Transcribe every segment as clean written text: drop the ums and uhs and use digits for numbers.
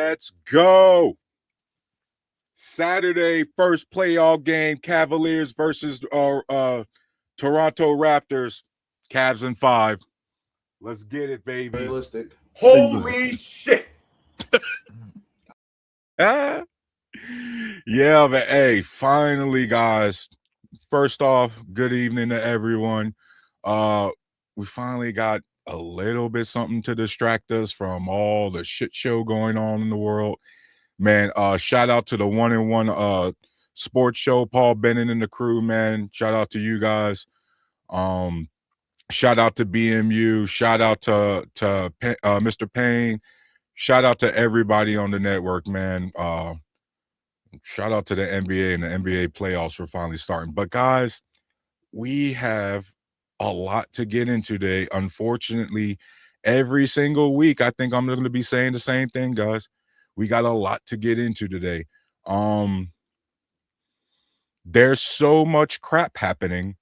Let's go. Saturday, first playoff game, Cavaliers versus Toronto Raptors. Cavs in 5. Let's get it, baby. Realistic. Holy shit. Yeah, but hey, finally, guys. First off, good evening to everyone. We finally got a little bit something to distract us from all the shit show going on in the world. Man, shout out to the 1-in-1 sports show, Paul Bennett and the crew, man. Shout out to you guys. Shout out to BMU. Shout out to Mr. Payne. Shout out to everybody on the network, man. Shout out to the NBA, and the NBA playoffs are finally starting. But guys, we have a lot to get into today. Unfortunately, every single week, I think I'm going to be saying the same thing, guys. We got a lot to get into today. There's so much crap happening,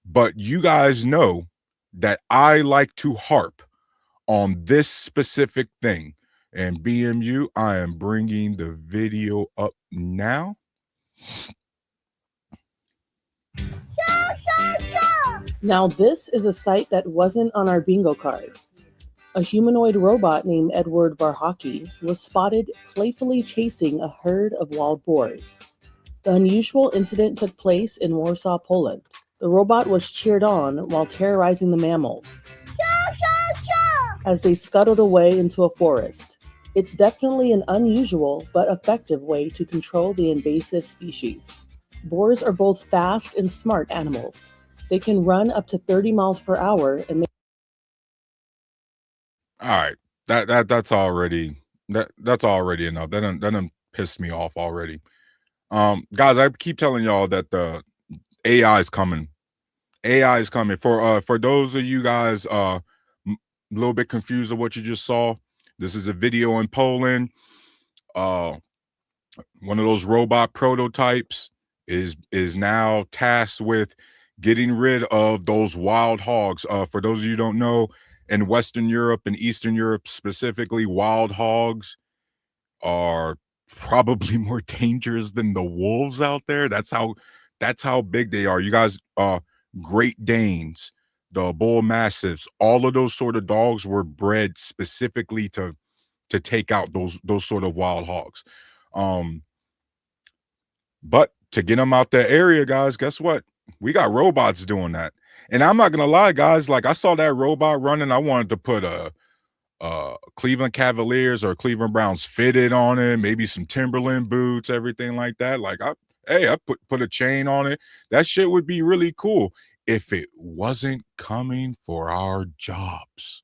but you guys know that I like to harp on this specific thing. And BMU, I am bringing the video up now. Now this is a sight that wasn't on our bingo card. A humanoid robot named Edward Varhaki was spotted playfully chasing a herd of wild boars. The unusual incident took place in Warsaw, Poland. The robot was cheered on while terrorizing the mammals as they scuttled away into a forest. It's definitely an unusual but effective way to control the invasive species. Boars are both fast and smart animals. They can run up to 30 miles per hour and All right. That's already enough. That done pissed me off already. Guys, I keep telling y'all that the AI is coming. AI is coming. For those of you guys a little bit confused of what you just saw, this is a video in Poland. One of those robot prototypes is now tasked with getting rid of those wild hogs. For those of you who don't know, in Western Europe and Eastern Europe specifically, wild hogs are probably more dangerous than the wolves out there. That's how big they are. You guys, Great Danes, the Bull Mastiffs, all of those sort of dogs were bred specifically to take out those sort of wild hogs. But to get them out that area, guys, guess what? We got robots doing that. And I'm not gonna lie, guys, like I saw that robot running. I wanted to put a Cleveland Cavaliers or Cleveland Browns fitted on it, maybe some Timberland boots, everything like that. Like I put a chain on it. That shit would be really cool if it wasn't coming for our jobs.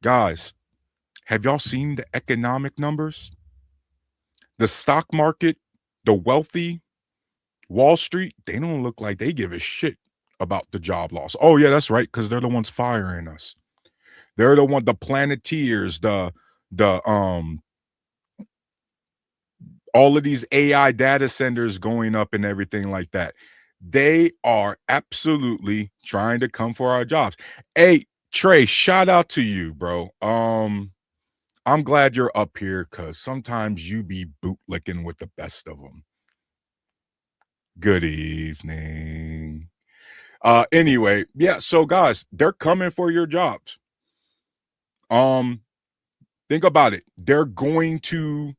Guys, have y'all seen the economic numbers? The stock market, the wealthy, Wall Street, they don't look like they give a shit about the job loss. Oh yeah, that's right, because they're the ones firing us. They're the Planeteers, all of these AI data centers going up and everything like that. They are absolutely trying to come for our jobs. Hey, Trey, shout out to you, bro. I'm glad you're up here because sometimes you be bootlicking with the best of them. Good evening. Anyway, yeah, so guys, they're coming for your jobs. Think about it. They're going to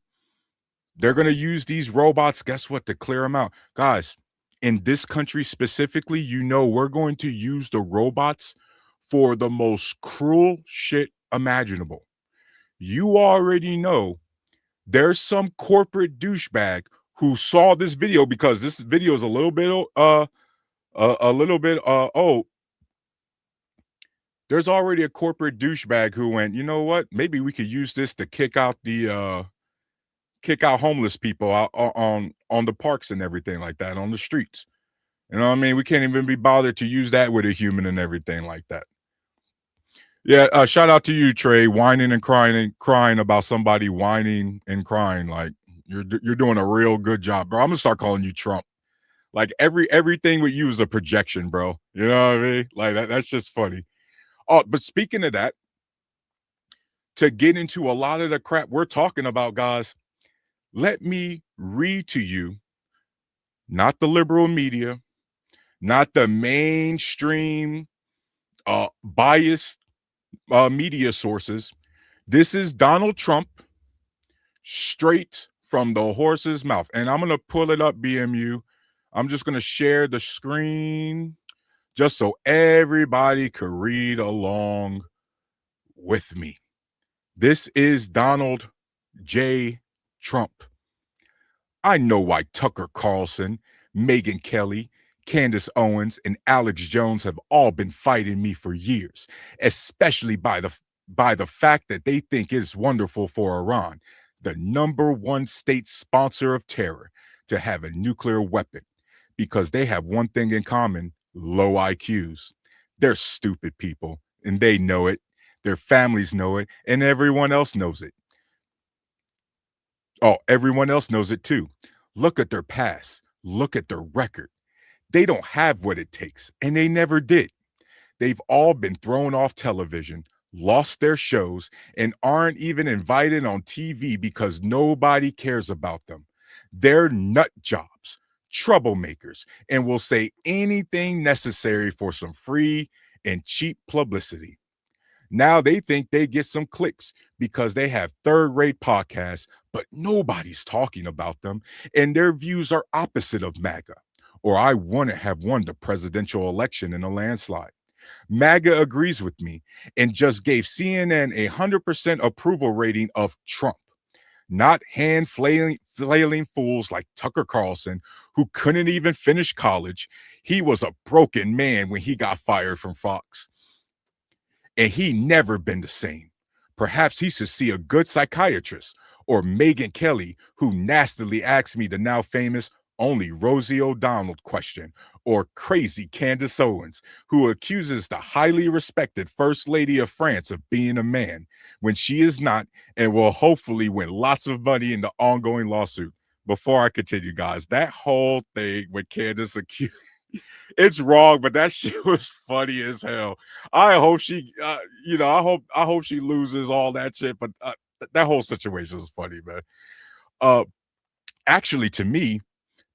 use these robots, guess what, to clear them out. Guys, in this country specifically, we're going to use the robots for the most cruel shit imaginable. You already know there's some corporate douchebag who saw this video, because this video is a little bit old. There's already a corporate douchebag who went, you know what? Maybe we could use this to kick out homeless people out on the parks and everything like that, on the streets. You know what I mean? We can't even be bothered to use that with a human and everything like that. Yeah, shout out to you, Trey, whining and crying about somebody whining and crying. Like you're doing a real good job, bro. I'm gonna start calling you Trump. Like everything with you is a projection, bro. You know what I mean? Like that's just funny. Oh, but speaking of that, to get into a lot of the crap we're talking about, guys, let me read to you, not the liberal media, not the mainstream biased media sources. This is Donald Trump straight from the horse's mouth. And I'm going to pull it up, BMU. I'm just going to share the screen just so everybody could read along with me. This is Donald J. Trump. I know why Tucker Carlson, Megyn Kelly, Candace Owens, and Alex Jones have all been fighting me for years, especially by the fact that they think it's wonderful for Iran, the #1 state sponsor of terror, to have a nuclear weapon, because they have one thing in common: low IQs. They're stupid people, and they know it. Their families know it, and everyone else knows it. Oh, everyone else knows it too. Look at their past. Look at their record. They don't have what it takes, and they never did. They've all been thrown off television, lost their shows, and aren't even invited on TV because nobody cares about them. They're nut jobs, troublemakers, and will say anything necessary for some free and cheap publicity. Now they think they get some clicks because they have third-rate podcasts, but nobody's talking about them, and their views are opposite of MAGA, or I wouldn't have won the presidential election in a landslide. MAGA agrees with me and just gave CNN a 100% approval rating of Trump, not hand-flailing fools like Tucker Carlson, who couldn't even finish college. He was a broken man when he got fired from Fox, and he never been the same. Perhaps he should see a good psychiatrist, or Megyn Kelly, who nastily asked me the now famous only Rosie O'Donnell question, or crazy Candace Owens, who accuses the highly respected First Lady of France of being a man when she is not, and will hopefully win lots of money in the ongoing lawsuit. Before I continue, guys, that whole thing with Candace accused, it's wrong, but that shit was funny as hell. I hope she, I hope she loses all that shit. But that whole situation is funny, man. Actually, to me,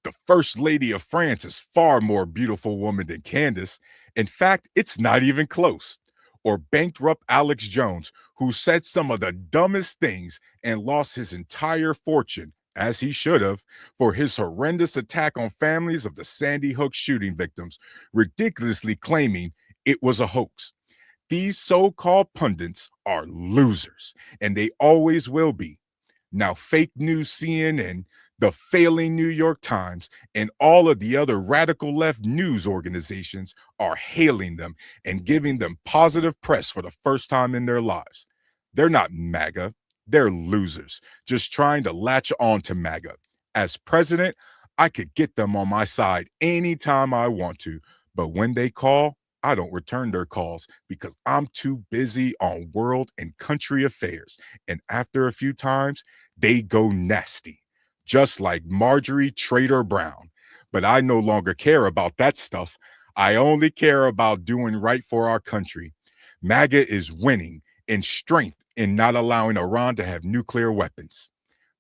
the First Lady of France is far more beautiful woman than Candace. In fact, it's not even close. Or bankrupt Alex Jones, who said some of the dumbest things and lost his entire fortune, as he should have, for his horrendous attack on families of the Sandy Hook shooting victims, ridiculously claiming it was a hoax. These so-called pundits are losers, and they always will be. Now, fake news CNN, the failing New York Times, and all of the other radical left news organizations are hailing them and giving them positive press for the first time in their lives. They're not MAGA. They're losers, just trying to latch on to MAGA. As president, I could get them on my side anytime I want to, but when they call, I don't return their calls because I'm too busy on world and country affairs. And after a few times, they go nasty, just like Marjorie Trader Brown. But I no longer care about that stuff. I only care about doing right for our country. MAGA is winning in strength in not allowing Iran to have nuclear weapons.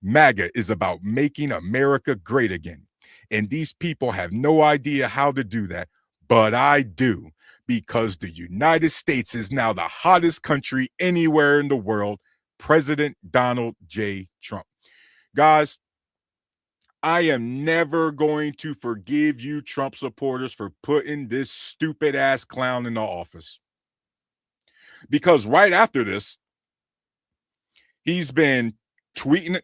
MAGA is about making America great again. And these people have no idea how to do that, but I do, because the United States is now the hottest country anywhere in the world. President Donald J. Trump. Guys, I am never going to forgive you Trump supporters for putting this stupid ass clown in the office. Because right after this, he's been tweeting,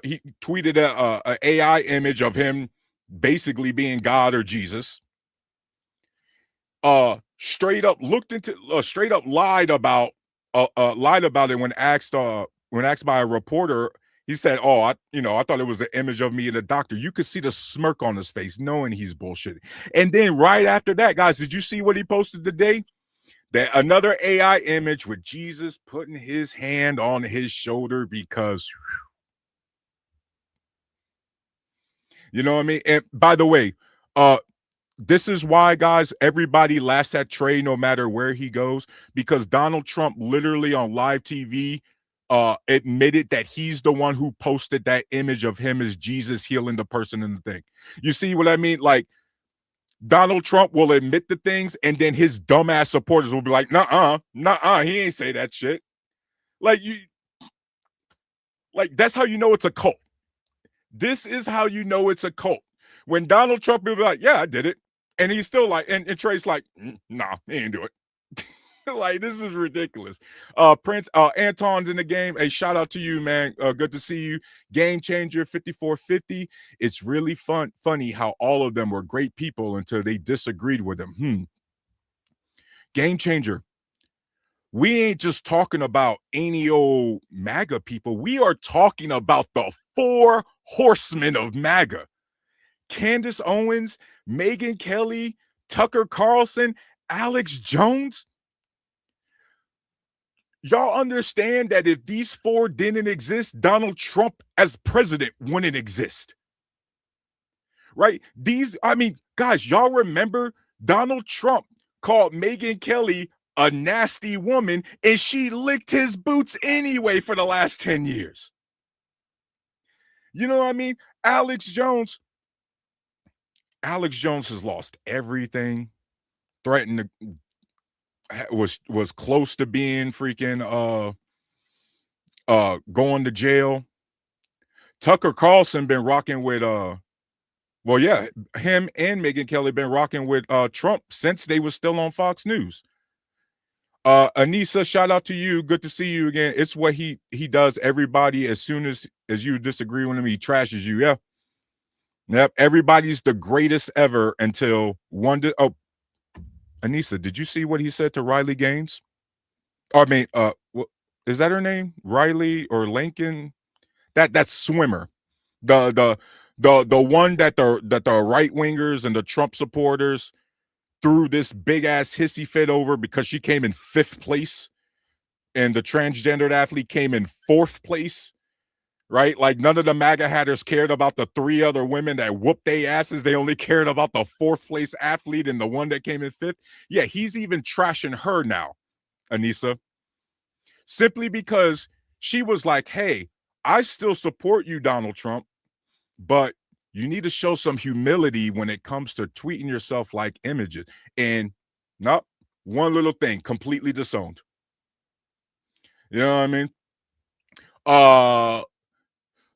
he tweeted a AI image of him basically being God or Jesus. Straight up lied about it when asked by a reporter. He said, "Oh, I thought it was an image of me and a doctor." You could see the smirk on his face, knowing he's bullshitting. And then right after that, guys, did you see what he posted today? That another AI image with Jesus putting his hand on his shoulder because, you know what I mean? And by the way, this is why, guys, everybody laughs at Trey no matter where he goes, because Donald Trump literally on live TV admitted that he's the one who posted that image of him as Jesus healing the person in the thing. You see what I mean? Like, Donald Trump will admit the things, and then his dumbass supporters will be like, nuh-uh, he ain't say that shit. Like, that's how you know it's a cult. This is how you know it's a cult. When Donald Trump will be like, yeah, I did it. And he's still like, and Trey's like, nah, he ain't do it. Like, this is ridiculous. Prince Anton's in the game. Hey, shout out to you, man. Good to see you. Game Changer 5450. It's really funny how all of them were great people until they disagreed with them. Game Changer. We ain't just talking about any old MAGA people. We are talking about the 4 horsemen of MAGA. Candace Owens, Megyn Kelly, Tucker Carlson, Alex Jones. Y'all understand that if these 4 didn't exist, Donald Trump as president wouldn't exist. Right? Guys, y'all remember Donald Trump called Megyn Kelly a nasty woman, and she licked his boots anyway for the last 10 years. You know what I mean? Alex Jones has lost everything, threatened to was close to being freaking going to jail. Tucker Carlson been rocking with him and Megyn Kelly been rocking with Trump since they was still on Fox News. Anissa, shout out to you. Good to see you again. It's what he does. Everybody, as soon as you disagree with him, he trashes you. Yeah. Yep. Everybody's the greatest ever until one. Anissa, did you see what he said to Riley Gaines? Is that her name? Riley or Lincoln? That's swimmer. The one that the right wingers and the Trump supporters threw this big ass hissy fit over because she came in 5th place, and the transgendered athlete came in 4th place. Right? Like, none of the MAGA hatters cared about the 3 other women that whooped their asses. They only cared about the 4th place athlete and the one that came in 5th. Yeah, he's even trashing her now, Anissa. Simply because she was like, hey, I still support you, Donald Trump, but you need to show some humility when it comes to tweeting yourself like images. And nope, one little thing, completely disowned. You know what I mean?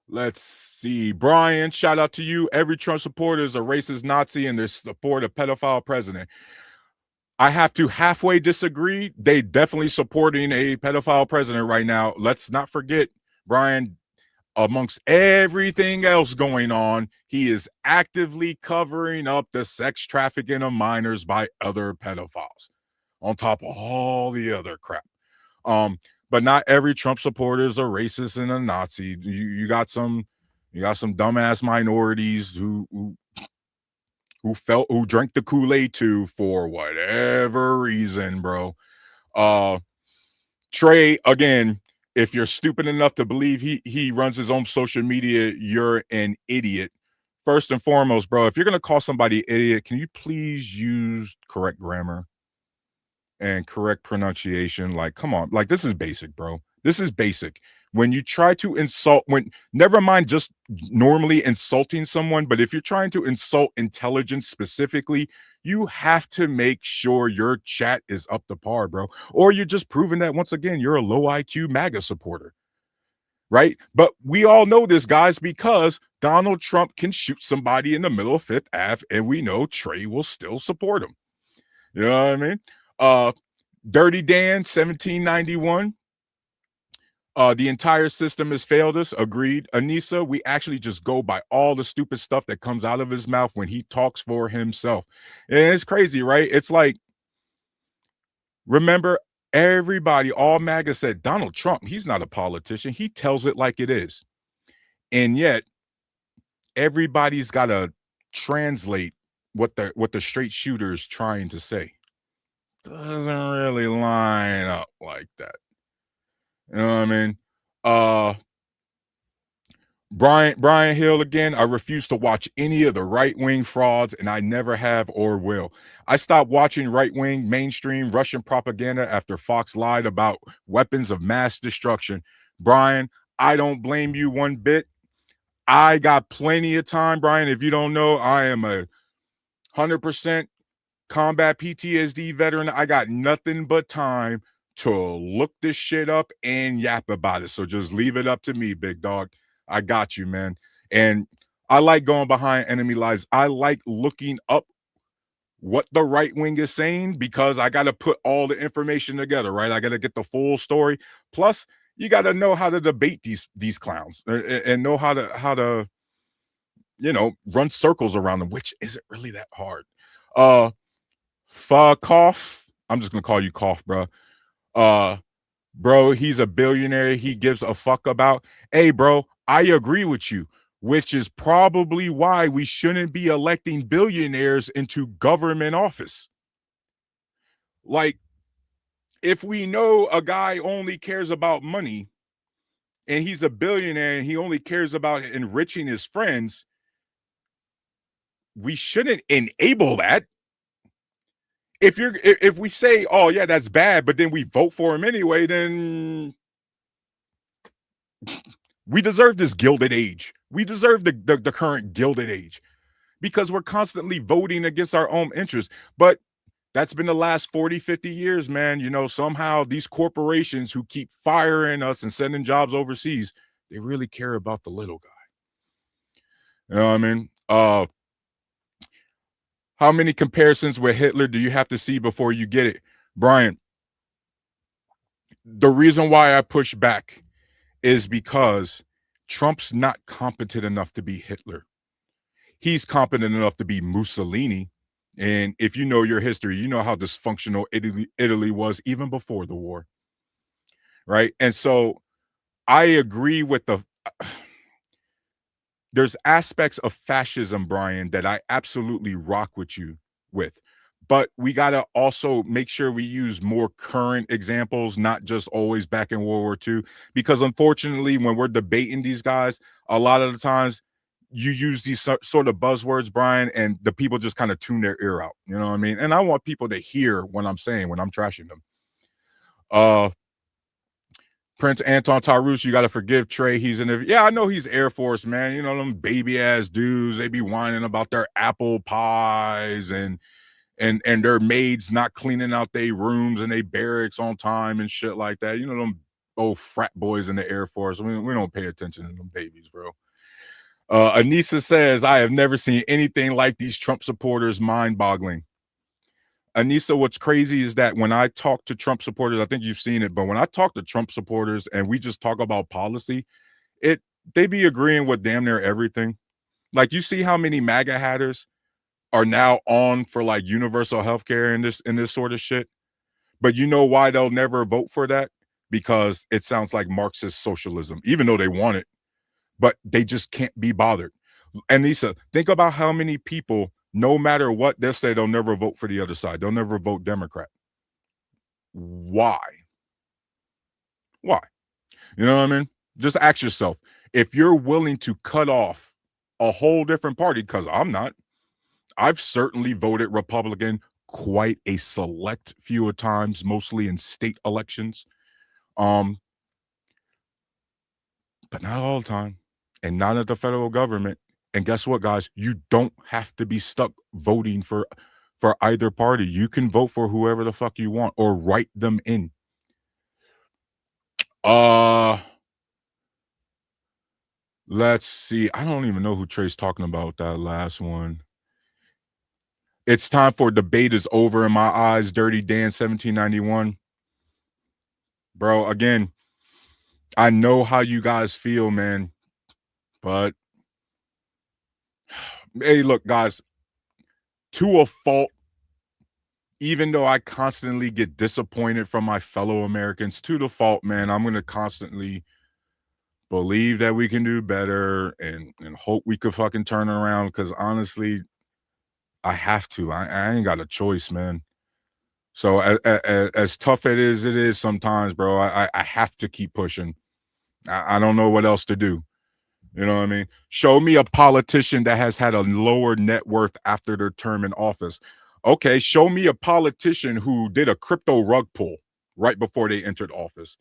Let's see. Brian, shout out to you. Every Trump supporter is a racist Nazi and they support a pedophile president. I have to halfway disagree. They definitely supporting a pedophile president right now. Let's not forget, Brian, amongst everything else going on, he is actively covering up the sex trafficking of minors by other pedophiles on top of all the other crap. But not every Trump supporter is a racist and a Nazi. You got some dumbass minorities who drank the Kool-Aid too for whatever reason, bro. Trey, again, if you're stupid enough to believe he runs his own social media, you're an idiot. First and foremost, bro, if you're gonna call somebody idiot, can you please use correct grammar and correct pronunciation? Like, come on, like, this is basic, bro. This is basic. When you try to insult, never mind just normally insulting someone, but if you're trying to insult intelligence specifically, you have to make sure your chat is up to par, bro. Or you're just proving that, once again, you're a low IQ MAGA supporter, right? But we all know this, guys, because Donald Trump can shoot somebody in the middle of 5th Ave, and we know Trey will still support him. You know what I mean? Dirty Dan 1791. The entire system has failed us. Agreed. Anissa, we actually just go by all the stupid stuff that comes out of his mouth when he talks for himself. And it's crazy, right? It's like, remember, everybody, all MAGA said, Donald Trump, he's not a politician. He tells it like it is. And yet, everybody's got to translate what the straight shooter is trying to say. Doesn't really line up like that. You know what I mean? Brian Hill again. I refuse to watch any of the right-wing frauds, and I never have or will. I stopped watching right-wing mainstream Russian propaganda after Fox lied about weapons of mass destruction. Brian, I don't blame you one bit. I got plenty of time, Brian. If you don't know, I am a 100% combat PTSD veteran. I got nothing but time to look this shit up and yap about it. So just leave it up to me, big dog. I got you, man. And I like going behind enemy lines. I like looking up what the right wing is saying because I got to put all the information together, right? I got to get the full story. Plus, you got to know how to debate these clowns and know how to run circles around them, which isn't really that hard. Fuck off. I'm just gonna call you Cough, bro. Bro, he's a billionaire. He gives a fuck about. Hey, bro, I agree with you, which is probably why we shouldn't be electing billionaires into government office. Like, if we know a guy only cares about money and he's a billionaire and he only cares about enriching his friends, we shouldn't enable that. If we say, oh yeah, that's bad, but then we vote for him anyway, then we deserve this gilded age. We deserve the current gilded age because we're constantly voting against our own interests. But that's been the last 40, 50 years, man. You know, somehow these corporations who keep firing us and sending jobs overseas, they really care about the little guy. You know what I mean? How many comparisons with Hitler do you have to see before you get it? Brian, the reason why I push back is because Trump's not competent enough to be Hitler. He's competent enough to be Mussolini. And if you know your history, you know how dysfunctional Italy was even before the war. Right? And so I agree with there's aspects of fascism, Brian, that I absolutely rock with you with. But we got to also make sure we use more current examples, not just always back in World War II. Because unfortunately, when we're debating these guys, a lot of the times you use these sort of buzzwords, Brian, and the people just kind of tune their ear out. You know what I mean? And I want people to hear what I'm saying when I'm trashing them. Prince Anton Tarus, you got to forgive Trey. He's in yeah, I know he's Air Force, man. You know, them baby ass dudes, they be whining about their apple pies and their maids not cleaning out their rooms and they barracks on time and shit like that. You know, them old frat boys in the Air Force. We don't pay attention to them babies, bro. Anissa says, I have never seen anything like these Trump supporters, mind-boggling. Anissa, what's crazy is that when I talk to Trump supporters, I think you've seen it, but when I talk to Trump supporters and we just talk about policy, they be agreeing with damn near everything. Like, you see how many MAGA hatters are now on for like universal health care and this sort of shit. But you know why they'll never vote for that? Because it sounds like Marxist socialism, even though they want it, but they just can't be bothered. And Lisa, think about how many people, no matter what, they'll say they'll never vote for the other side. They'll never vote Democrat. Why? Why? You know what I mean? Just ask yourself, if you're willing to cut off a whole different party, because I'm not, I've certainly voted Republican quite a select few of times, mostly in state elections. But not all the time, and not at the federal government. And guess what, guys? You don't have to be stuck voting for either party. You can vote for whoever the fuck you want or write them in. Let's see. I don't even know who Trey's talking about that last one. It's time for debate is over in my eyes. Dirty Dan 1791. Bro, again, I know how you guys feel, man. But hey, look, guys, to a fault, even though I constantly get disappointed from my fellow Americans, to the fault, man, I'm going to constantly believe that we can do better and hope we could fucking turn around, because honestly, I have to. I ain't got a choice, man. So as tough it is sometimes, bro, I have to keep pushing. I don't know what else to do. You know what I mean? Show me a politician that has had a lower net worth after their term in office. Okay, show me a politician who did a crypto rug pull right before they entered office.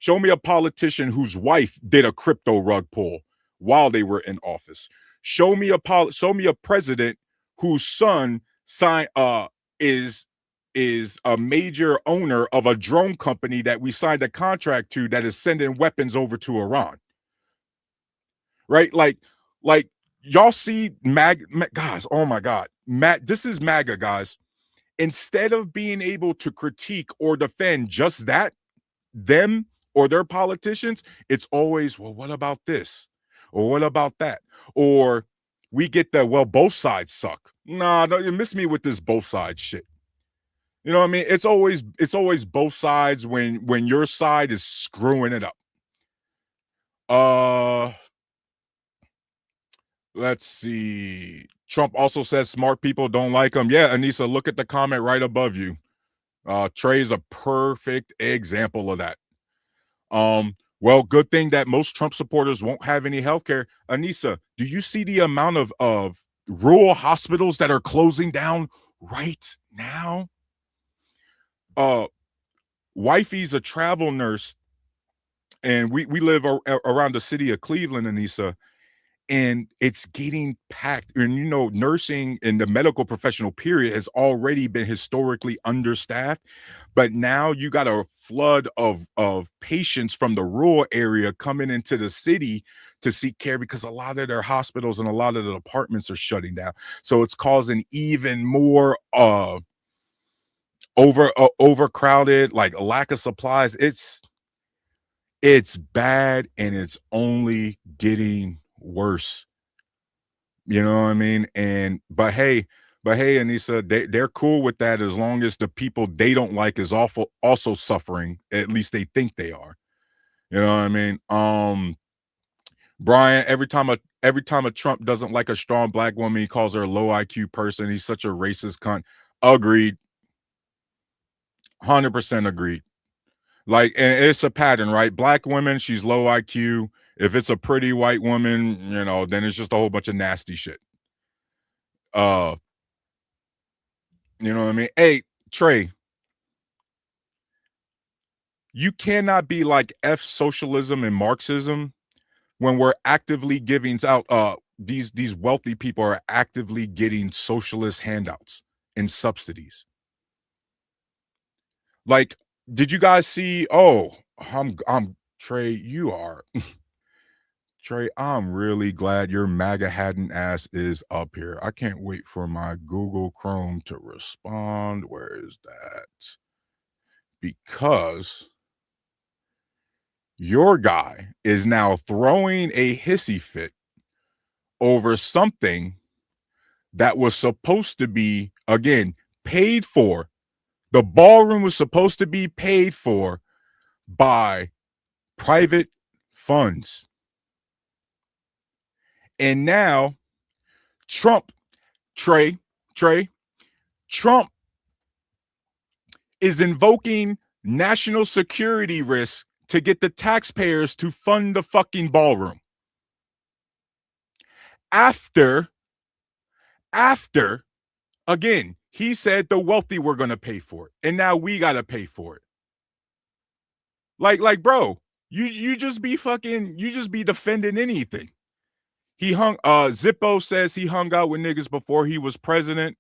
Show me a politician whose wife did a crypto rug pull while they were in office. Show me a president whose son is a major owner of a drone company that we signed a contract to that is sending weapons over to Iran. Right? Like y'all see guys, oh my God. This is MAGA, guys. Instead of being able to critique or defend just that, them or their politicians, it's always, well, what about this? Or what about that? Or we get the, well, both sides suck. Nah, don't you miss me with this both sides shit. You know what I mean? It's always both sides when your side is screwing it up. Let's see. Trump also says smart people don't like him. Yeah, Anissa, look at the comment right above you. Trey's a perfect example of that. Well, good thing that most Trump supporters won't have any health care. Anissa, do you see the amount of rural hospitals that are closing down right now? Wifey's a travel nurse, and we live around the city of Cleveland, Anissa, and it's getting packed. And you know, nursing in the medical professional period has already been historically understaffed, but now you got a flood of patients from the rural area coming into the city to seek care because a lot of their hospitals and a lot of the departments are shutting down. So it's causing even more overcrowded, like a lack of supplies. It's bad, and it's only getting worse. You know what I mean? But hey, Anissa, they're cool with that as long as the people they don't like is also suffering. At least they think they are. You know what I mean? Brian, every time a Trump doesn't like a strong black woman, he calls her a low IQ person. He's such a racist cunt. Agreed. 100% agreed. Like, and it's a pattern, right? Black women, she's low IQ. If it's a pretty white woman, you know, then it's just a whole bunch of nasty shit. You know what I mean? Hey, Trey, you cannot be like F socialism and Marxism when we're actively giving out these wealthy people are actively getting socialist handouts and subsidies. Like, did you guys see? Oh, I'm Trey, you are Trey, I'm really glad your MAGA hadn't ass is up here. I can't wait for my Google Chrome to respond. Where is that? Because your guy is now throwing a hissy fit over something that was supposed to be, again, paid for. The ballroom was supposed to be paid for by private funds. And now Trump is invoking national security risks to get the taxpayers to fund the fucking ballroom. After, again, he said the wealthy were going to pay for it, and now we got to pay for it. Like, bro, you just be defending anything. Zippo says he hung out with niggas before he was president.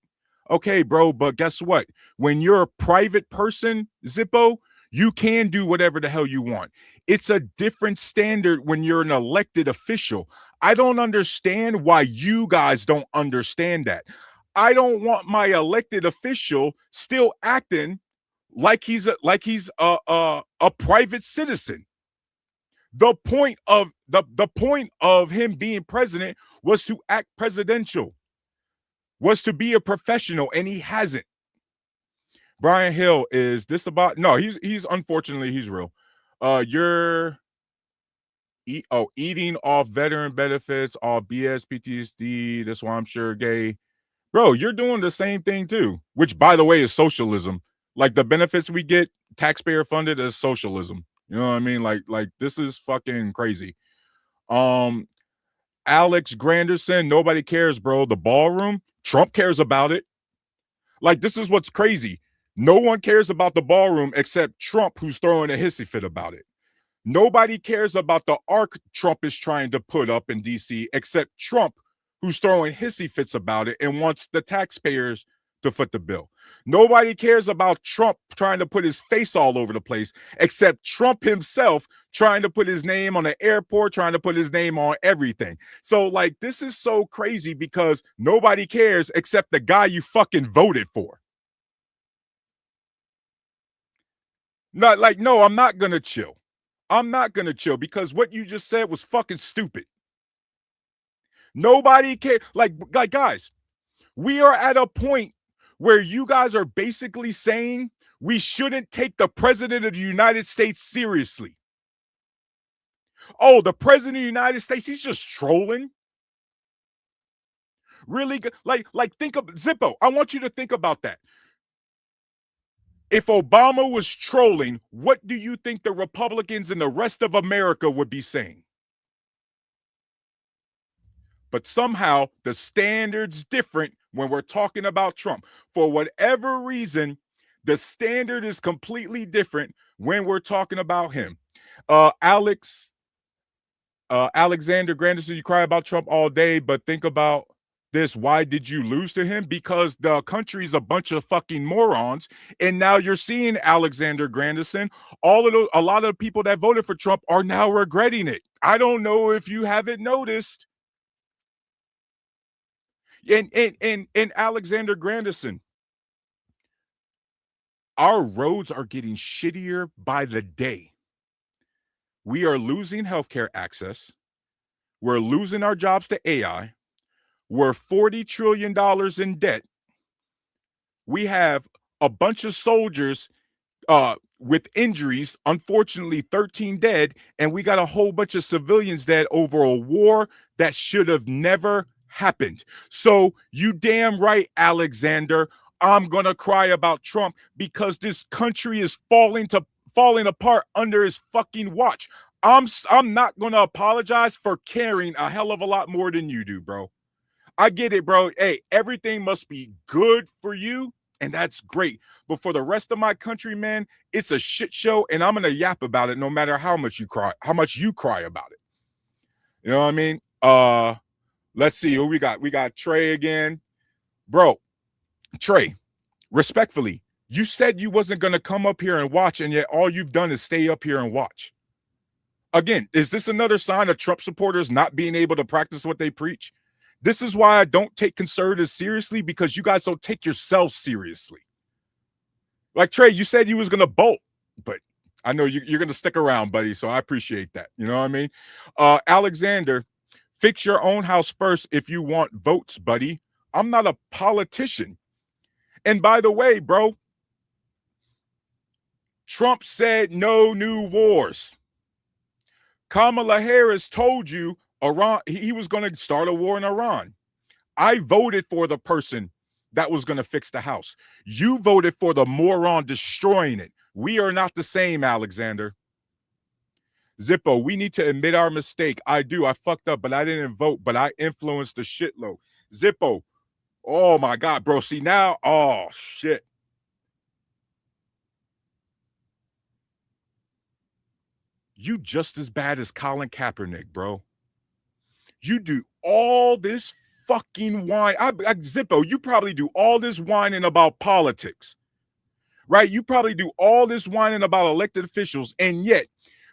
Okay, bro, but guess what? When you're a private person, Zippo, you can do whatever the hell you want. It's a different standard when you're an elected official. I don't understand why you guys don't understand that. I don't want my elected official still acting like he's a private citizen. The point of him being president was to act presidential, was to be a professional, and he hasn't. Brian Hill, is this about? No, he's unfortunately he's real. You're eating off veteran benefits, off BS, PTSD. That's why I'm sure gay. Bro, you're doing the same thing too, which by the way is socialism. Like the benefits we get taxpayer funded as socialism. You know what I mean? Like this is fucking crazy. Alex Granderson, nobody cares, bro. The ballroom, Trump cares about it. Like, this is what's crazy. No one cares about the ballroom except Trump, who's throwing a hissy fit about it. Nobody cares about the arc Trump is trying to put up in DC except Trump, who's throwing hissy fits about it and wants the taxpayers to foot the bill. Nobody cares about Trump trying to put his face all over the place except Trump himself trying to put his name on the airport, trying to put his name on everything. So like, this is so crazy because nobody cares except the guy you fucking voted for. Not like, no, I'm not gonna chill. I'm not gonna chill because what you just said was fucking stupid. Nobody cares. Like guys, we are at a point where you guys are basically saying we shouldn't take the president of the United States seriously. Oh, the president of the United States, he's just trolling. Really good. Like think of Zippo. I want you to think about that. If Obama was trolling, what do you think the Republicans and the rest of America would be saying? But somehow the standard's different when we're talking about Trump. For whatever reason, the standard is completely different when we're talking about him. Alexander Granderson, you cry about Trump all day, but think about this. Why did you lose to him? Because the country's a bunch of fucking morons. And now you're seeing Alexander Granderson. A lot of the people that voted for Trump are now regretting it. I don't know if you haven't noticed. And Alexander Granderson, our roads are getting shittier by the day. We are losing healthcare access. We're losing our jobs to AI. We're $40 trillion in debt. We have a bunch of soldiers with injuries, unfortunately 13 dead, and we got a whole bunch of civilians dead over a war that should have never happened. So you damn right, Alexander, I'm gonna cry about Trump because this country is falling apart under his fucking watch. I'm not gonna apologize for caring a hell of a lot more than you do, bro. I get it, bro. Hey, everything must be good for you, and that's great. But for the rest of my country, man, it's a shit show, and I'm gonna yap about it no matter how much you cry about it. You know what I mean? Let's see who we got. We got Trey again. Bro, Trey, respectfully, you said you wasn't gonna come up here and watch, and yet all you've done is stay up here and watch. Again, is this another sign of Trump supporters not being able to practice what they preach? This is why I don't take conservatives seriously, because you guys don't take yourselves seriously. Like Trey, you said you was gonna bolt, but I know you're gonna stick around, buddy. So I appreciate that. You know what I mean? Alexander, fix your own house first if you want votes, buddy. I'm not a politician. And by the way, bro, Trump said no new wars. Kamala Harris told you Iran, he was going to start a war in Iran. I voted for the person that was going to fix the house. You voted for the moron destroying it. We are not the same, Alexander. Zippo, we need to admit our mistake. I do. I fucked up, but I didn't vote, but I influenced the shitload. Zippo, oh my God, bro. See now, oh shit. You just as bad as Colin Kaepernick, bro. You do all this fucking whine. Zippo, you probably do all this whining about politics, right? You probably do all this whining about elected officials, and yet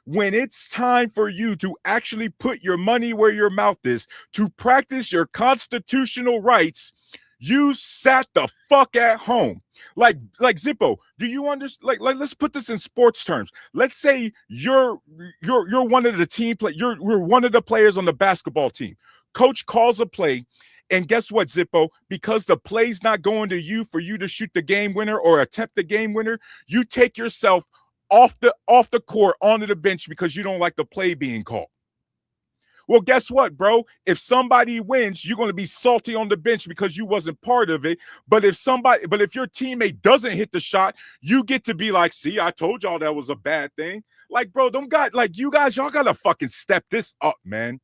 when it's time for you to actually put your money where your mouth is, to practice your constitutional rights, you sat the fuck at home. Like Zippo, do you understand? Like let's put this in sports terms. Let's say you're one of the team play. You're one of the players on the basketball team. Coach calls a play, and guess what, Zippo? Because the play's not going to you for you to shoot the game winner or attempt the game winner, you take yourself off the court onto the bench because you don't like the play being called. Well, guess what, bro? If somebody wins, you're going to be salty on the bench because you wasn't part of it. But if your teammate doesn't hit the shot, you get to be like, see, I told y'all that was a bad thing. Like, bro, y'all got to fucking step this up, man.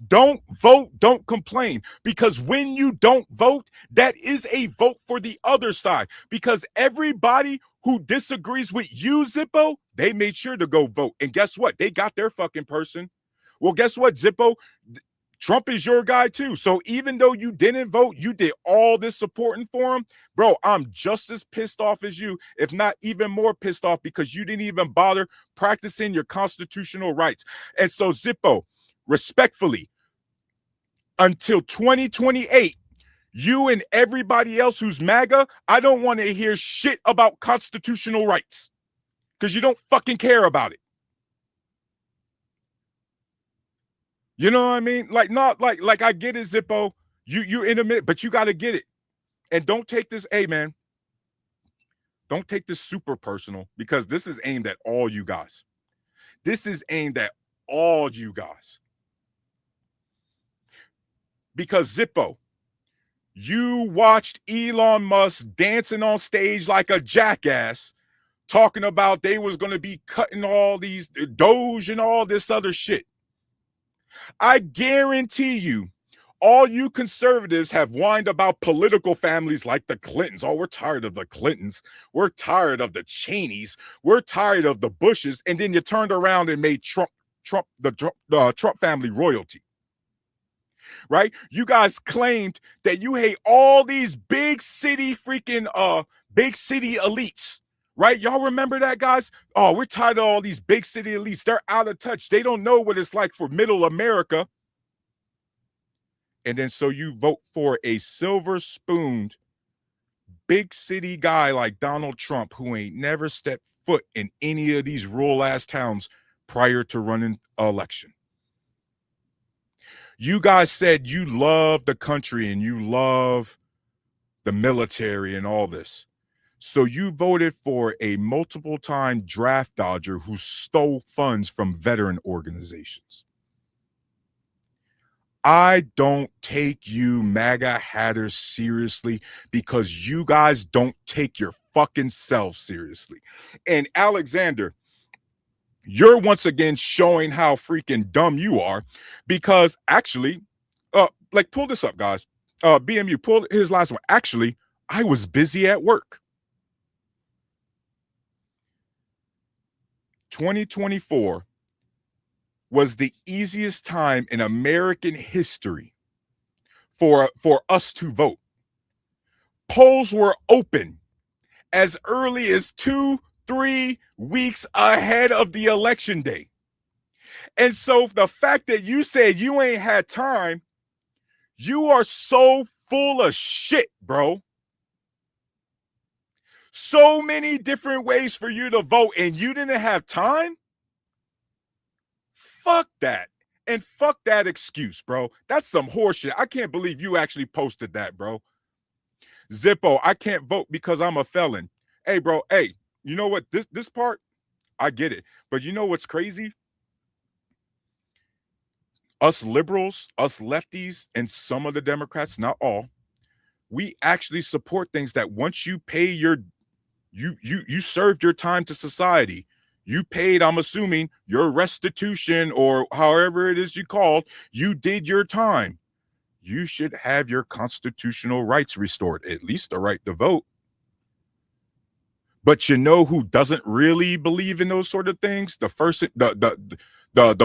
Don't vote, don't complain, because when you don't vote, that is a vote for the other side, because everybody who disagrees with you, Zippo, they made sure to go vote. And guess what? They got their fucking person. Well, guess what, Zippo? Trump is your guy too. So even though you didn't vote, you did all this supporting for him. Bro, I'm just as pissed off as you, if not even more pissed off, because you didn't even bother practicing your constitutional rights. And so, Zippo, respectfully, until 2028, you and everybody else who's MAGA, I don't want to hear shit about constitutional rights because you don't fucking care about it. You know what I mean? Like, not like I get it, Zippo. You're in a minute, but you got to get it. And don't take this, hey man, don't take this super personal, because this is aimed at all you guys. This is aimed at all you guys. Because Zippo, you watched Elon Musk dancing on stage like a jackass, talking about they was going to be cutting all these Doge and all this other shit. I guarantee you, all you conservatives have whined about political families like the Clintons. Oh, we're tired of the Clintons. We're tired of the Cheneys. We're tired of the Bushes. And then you turned around and made Trump the Trump family royalty. Right? You guys claimed that you hate all these big city elites. Right? Y'all remember that, guys? Oh, we're tired of all these big city elites. They're out of touch. They don't know what it's like for middle America. And then so you vote for a silver-spooned big city guy like Donald Trump, who ain't never stepped foot in any of these rural-ass towns prior to running an election. You guys said you love the country and you love the military and all this. So you voted for a multiple-time draft dodger who stole funds from veteran organizations. I don't take you MAGA hatters seriously because you guys don't take your fucking selves seriously. And Alexander, you're once again showing how freaking dumb you are, because actually, like, pull this up, guys. BMU, pull his last one. Actually, I was busy at work. 2024 was the easiest time in American history for us to vote. Polls were open as early as 2-3 weeks ahead of the election day. And so the fact that you said you ain't had time, you are so full of shit, bro. So many different ways for you to vote and you didn't have time? Fuck that. And fuck that excuse, bro. That's some horseshit. I can't believe you actually posted that, bro. Zippo, I can't vote because I'm a felon. Hey, bro, hey, you know what? This part, I get it. But you know what's crazy? Us liberals, us lefties, and some of the Democrats, not all, we actually support things that once you pay you served your time to society. You paid, I'm assuming, your restitution or however it is you called, you did your time. You should have your constitutional rights restored, at least the right to vote. But you know who doesn't really believe in those sort of things? The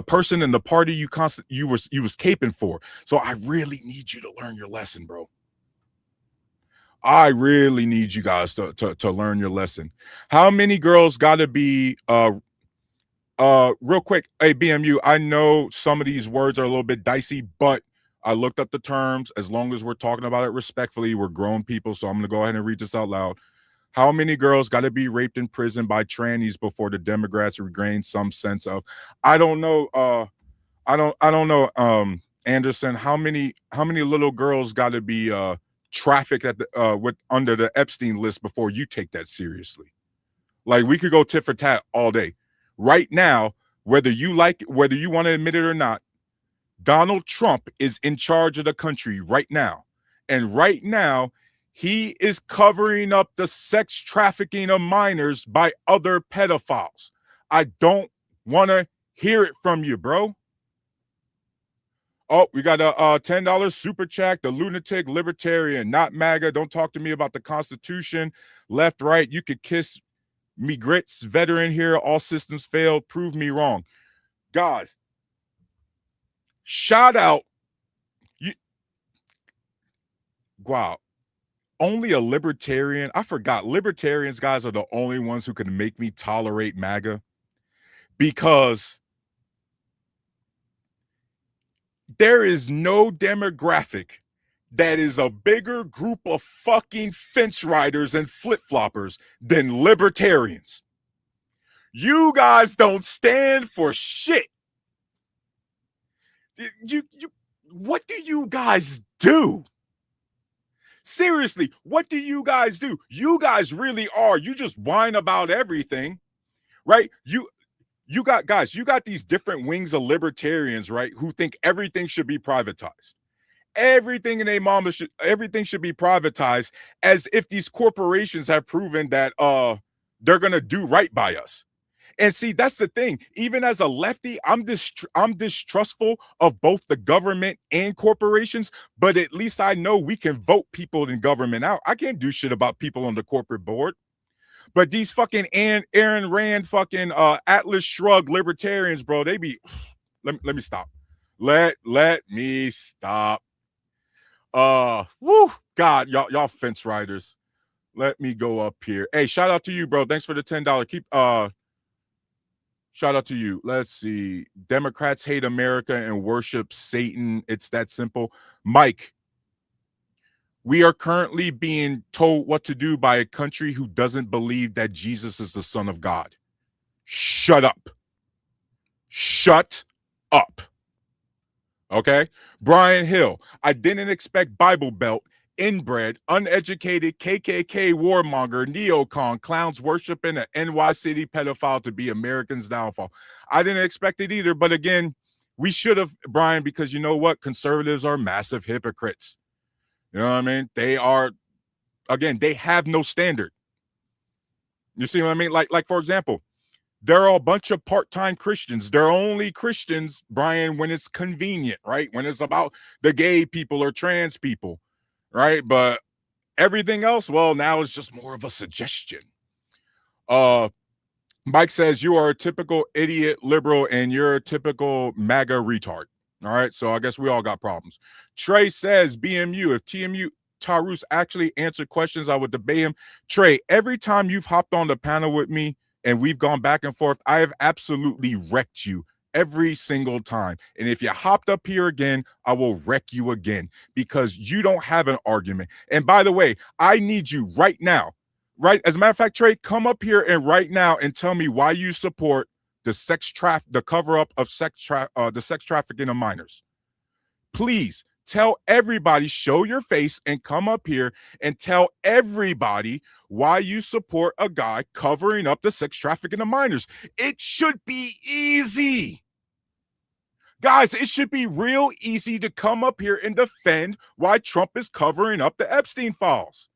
person in the party you was caping for. So I really need you to learn your lesson, bro. I really need you guys to learn your lesson. How many girls got to be real quick? Hey, BMU, I know some of these words are a little bit dicey, but I looked up the terms. As long as we're talking about it respectfully, we're grown people, so I'm going to go ahead and read this out loud. How many girls got to be raped in prison by trannies before the Democrats regain some sense of? I don't know. I don't know. Anderson, how many little girls got to be trafficked at the under the Epstein list before you take that seriously? Like, we could go tit for tat all day. Right now, whether you want to admit it or not, Donald Trump is in charge of the country right now. And right now, he is covering up the sex trafficking of minors by other pedophiles. I don't want to hear it from you, bro. Oh, we got a $10 super chat. The lunatic libertarian, not MAGA. Don't talk to me about the Constitution. Left, right. You could kiss Me grits veteran here. All systems failed. Prove me wrong, guys. Shout out you. Wow. Only a libertarian. I forgot. Libertarians, guys, are the only ones who can make me tolerate MAGA, because there is no demographic that is a bigger group of fucking fence riders and flip-floppers than libertarians. You guys don't stand for shit. What do you guys do? Seriously, what do you guys do? You guys really are. You just whine about everything, right? You got, guys, you got these different wings of libertarians, right, who think everything should be privatized. Everything in a mama should, everything should be privatized, as if these corporations have proven that they're gonna do right by us. And see, that's the thing. Even as a lefty, I'm distrustful of both the government and corporations, but at least I know we can vote people in government out. I can't do shit about people on the corporate board. But these fucking Aaron Rand fucking Atlas Shrugged libertarians, bro, they be let me stop. Let me stop. Woo, God, y'all fence riders. Let me go up here. Hey, shout out to you, bro. Thanks for the $10. Keep shout out to you. Let's see. Democrats hate America and worship Satan. It's that simple. Mike, we are currently being told what to do by a country who doesn't believe that Jesus is the Son of God. Shut up. Shut up. Okay? Brian Hill, I didn't expect Bible Belt, inbred, uneducated KKK warmonger, neocon, clowns worshiping an NY City pedophile to be Americans' downfall. I didn't expect it either, but again, we should have, Brian, because you know what? Conservatives are massive hypocrites. You know what I mean? They are, again, they have no standard. You see what I mean? Like for example, there are a bunch of part-time Christians. They're only Christians, Brian, when it's convenient, right? When it's about the gay people or trans people, right? But everything else, well, now it's just more of a suggestion. Mike says, you are a typical idiot liberal and you're a typical MAGA retard. All right, so I guess we all got problems. Trey says, BMU, if TMU Tarus actually answered questions, I would debate him. Trey, every time you've hopped on the panel with me and we've gone back and forth, I have absolutely wrecked you every single time. And if you hopped up here again, I will wreck you again because you don't have an argument. And by the way, I need you right now, right? As a matter of fact, Trey, come up here and right now and tell me why you support the cover up of the sex trafficking of minors. Please tell everybody, show your face and come up here and tell everybody why you support a guy covering up the sex trafficking of minors. It should be easy. Guys, it should be real easy to come up here and defend why Trump is covering up the Epstein files.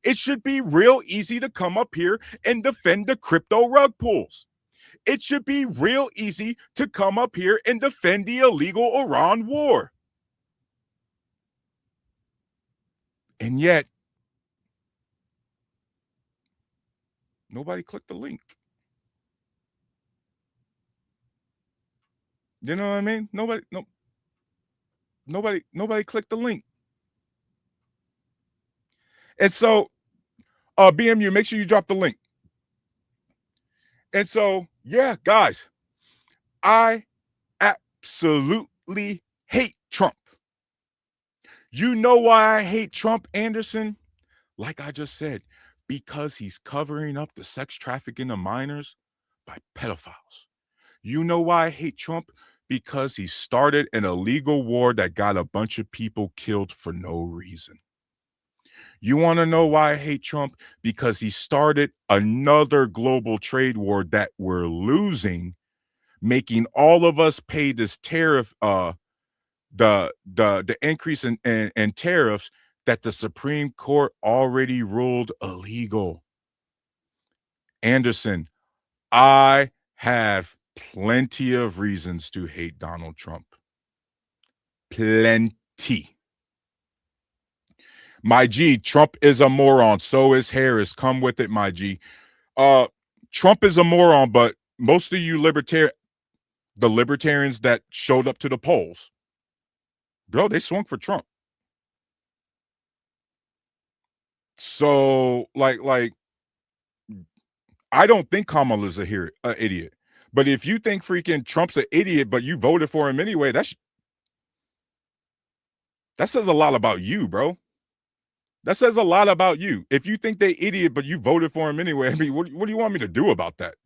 It should be real easy to come up here and defend the crypto rug pulls. It should be real easy to come up here and defend the illegal Iran war. And yet, nobody clicked the link. You know what I mean? Nobody clicked the link. And so, BMU, make sure you drop the link. And so, yeah, guys, I absolutely hate Trump. You know why I hate Trump, Anderson? Like I just said, because he's covering up the sex trafficking of minors by pedophiles. You know why I hate Trump? Because he started an illegal war that got a bunch of people killed for no reason. You want to know why I hate Trump? Because he started another global trade war that we're losing, making all of us pay this tariff, the increase in tariffs that the Supreme Court already ruled illegal. Anderson, I have plenty of reasons to hate Donald Trump. Plenty. My G, Trump is a moron. So is Harris. Come with it, my G. Trump is a moron, but most of you the libertarians that showed up to the polls, bro, they swung for Trump. So, like, I don't think Kamala's an idiot. But if you think freaking Trump's an idiot, but you voted for him anyway, that says a lot about you, bro. That says a lot about you. If you think they idiot, but you voted for him anyway, I mean, what do you want me to do about that?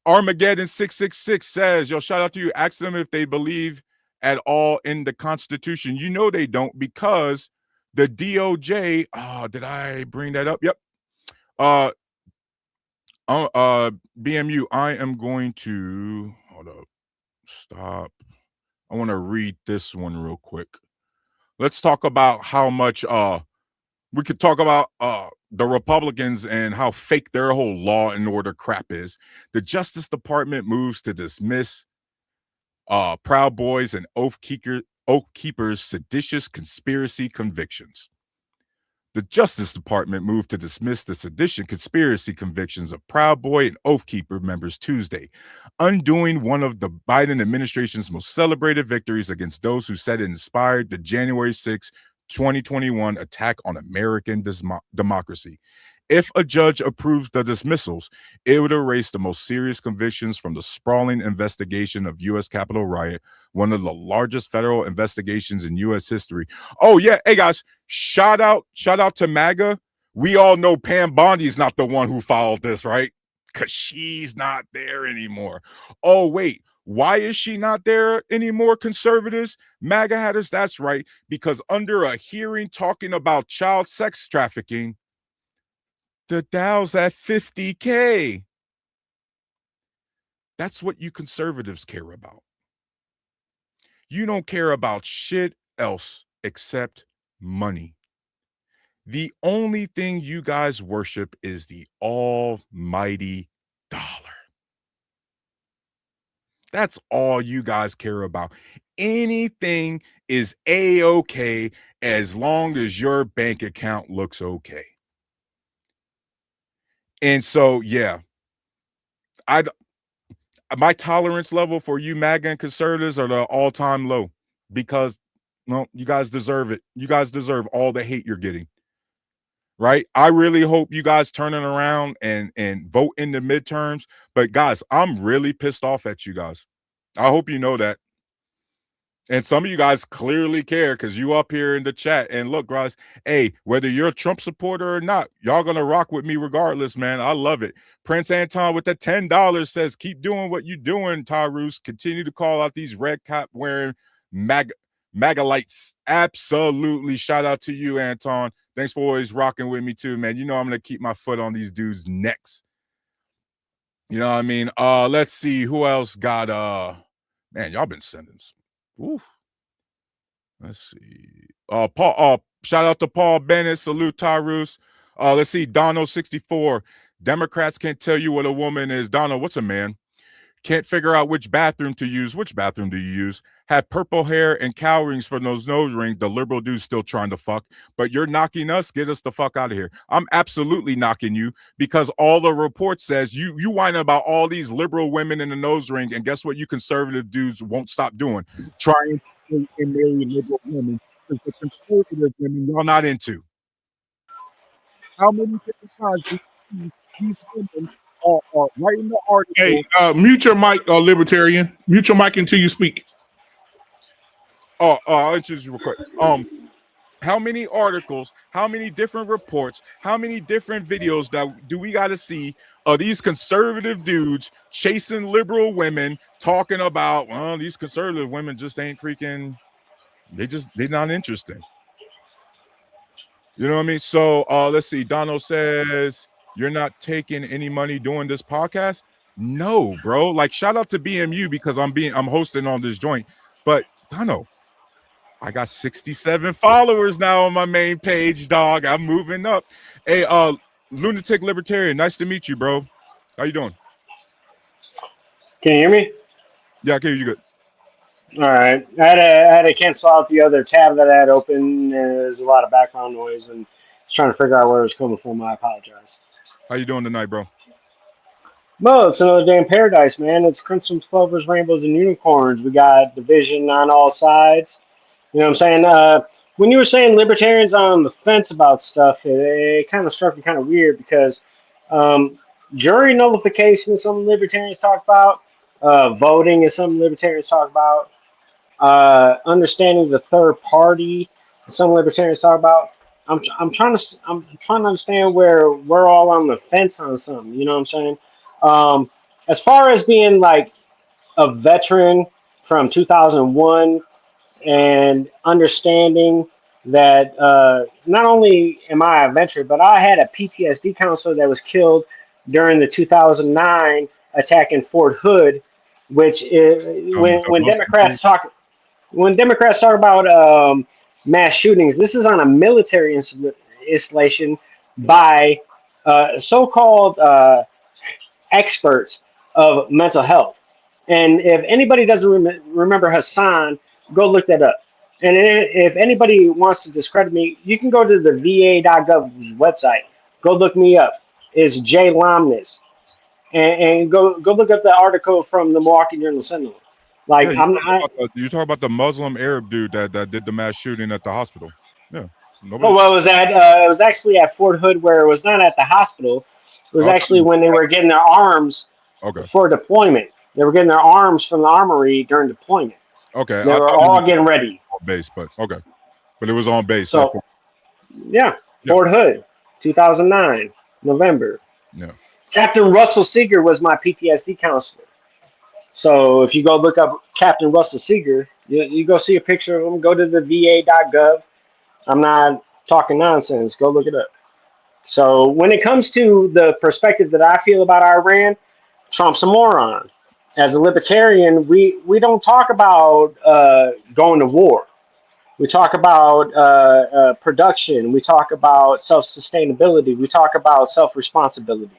Armageddon 666 says, yo, shout out to you. Ask them if they believe at all in the Constitution. You know they don't, because the DOJ, did I bring that up? Yep. BMU, I am going to hold up. Stop. I want to read this one real quick. Let's talk about how much we could talk about the Republicans and how fake their whole law and order crap is. The Justice Department moves to dismiss Proud Boys and Oath Keepers' seditious conspiracy convictions. The Justice Department moved to dismiss the sedition conspiracy convictions of Proud Boy and Oath Keeper members Tuesday, undoing one of the Biden administration's most celebrated victories against those who said it inspired the January 6, 2021 attack on American democracy. If a judge approves the dismissals, it would erase the most serious convictions from the sprawling investigation of U.S. Capitol riot, one of the largest federal investigations in U.S. history. Oh, yeah. Hey, guys, shout out to MAGA. We all know Pam Bondi is not the one who followed this, right? Because she's not there anymore. Oh, wait. Why is she not there anymore, conservatives? MAGA had us. That's right. Because under a hearing talking about child sex trafficking, the Dow's at 50K. That's what you conservatives care about. You don't care about shit else except money. The only thing you guys worship is the almighty dollar. That's all you guys care about. Anything is A-okay as long as your bank account looks okay. And so, yeah, my tolerance level for you MAGA and conservatives are the all-time low, because, well, you guys deserve it. You guys deserve all the hate you're getting, right? I really hope you guys turn it around and vote in the midterms. But guys, I'm really pissed off at you guys. I hope you know that. And some of you guys clearly care, because you up here in the chat. And look, guys, hey, whether you're a Trump supporter or not, y'all gonna rock with me regardless, man. I love it. Prince Anton with the $10 says, keep doing what you're doing, Tyrus. Continue to call out these red cap wearing MAGA lights. Absolutely. Shout out to you, Anton. Thanks for always rocking with me too, man. You know I'm gonna keep my foot on these dudes' necks. You know what I mean? Let's see who else got man, y'all been sending some. Ooh. Let's see. Paul, shout out to Paul Bennett. Salute, Tyrus. Let's see. Dono64. Democrats can't tell you what a woman is. Dono, what's a man? Can't figure out which bathroom to use. Which bathroom do you use? Have purple hair and cow rings for those nose rings. The liberal dude's still trying to fuck. But you're knocking us. Get us the fuck out of here. I'm absolutely knocking you, because all the report says you whine about all these liberal women in the nose ring. And guess what you conservative dudes won't stop doing? Trying to marry liberal women. Because the conservative women y'all not into. How many different times do you see these women are writing the article? Hey, mute your mic, libertarian. Mute your mic until you speak. I'll introduce you real quick. How many articles, how many different reports, how many different videos do we got to see of these conservative dudes chasing liberal women, talking about, well, these conservative women just ain't freaking, they're not interesting. You know what I mean? So let's see. Dono says, you're not taking any money doing this podcast? No, bro. Like, shout out to BMU, because I'm hosting on this joint. But Dono, I got 67 followers now on my main page, dog. I'm moving up. Hey, Lunatic Libertarian, nice to meet you, bro. How you doing? Can you hear me? Yeah, I can hear you good. All right. I had to cancel out the other tab that I had open. There's a lot of background noise, and I was trying to figure out where it was coming from. I apologize. How you doing tonight, bro? Well, it's another day in paradise, man. It's crimson clovers, rainbows, and unicorns. We got division on all sides. You know what I'm saying? When you were saying libertarians are on the fence about stuff, it kind of struck me kind of weird because um, jury nullification is something libertarians talk about. Voting is something libertarians talk about. Understanding the third party, some libertarians talk about. I'm trying to understand where we're all on the fence on something. You know what I'm saying? As far as being like a veteran from 2001 and understanding that not only am I a veteran, but I had a PTSD counselor that was killed during the 2009 attack in Fort Hood, which is, The when Muslim Democrats talk about mass shootings, this is on a military installation by so-called experts of mental health. And if anybody doesn't remember Hassan, go look that up. And if anybody wants to discredit me, you can go to the va.gov website. Go look me up. It's Jay Lomness. And go look up the article from the Milwaukee Journal Sentinel. Like Yeah, I'm not. you talk about the Muslim Arab dude that did the mass shooting at the hospital. Yeah, Oh nobody. well, it was at it was actually at Fort Hood, where it was not at the hospital. It was I thought actually you- when they were getting their arms okay, for deployment. They were getting their arms from the armory during deployment. okay. They I were thought it all was getting ready. on base, but okay, but it was on base. So yeah, Yeah. Fort Hood, 2009, November. Yeah. Captain Russell Seeger was my PTSD counselor. So if you go look up Captain Russell Seeger, you go see a picture of him. Go to the va.gov. I'm not talking nonsense. Go look it up. So when it comes to the perspective that I feel about Iran, Trump's a moron. As a libertarian, we don't talk about going to war. We talk about production. We talk about self-sustainability. We talk about self-responsibility.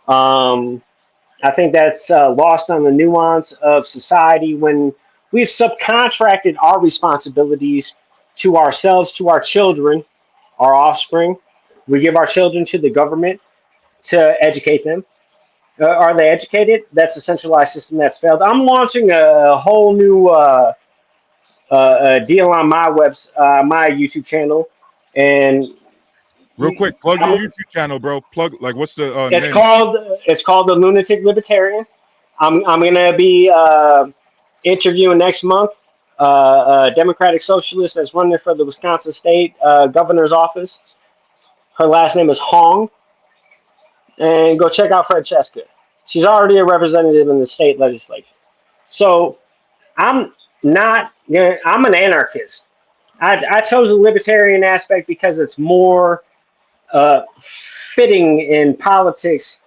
Um, I think that's lost on the nuance of society when we've subcontracted our responsibilities to ourselves, to our children, our offspring. We give our children to the government to educate them. Are they educated? That's a centralized system that's failed. I'm launching a whole new deal on my YouTube channel, and Real quick, plug your YouTube channel, bro. Plug like what's the name? It's called the Lunatic Libertarian. I'm gonna be interviewing next month a Democratic Socialist that's running for the Wisconsin State Governor's office. Her last name is Hong, and go check out Francesca. She's already a representative in the state legislature. So I'm not. I'm an anarchist. I chose the libertarian aspect because it's more fitting in politics.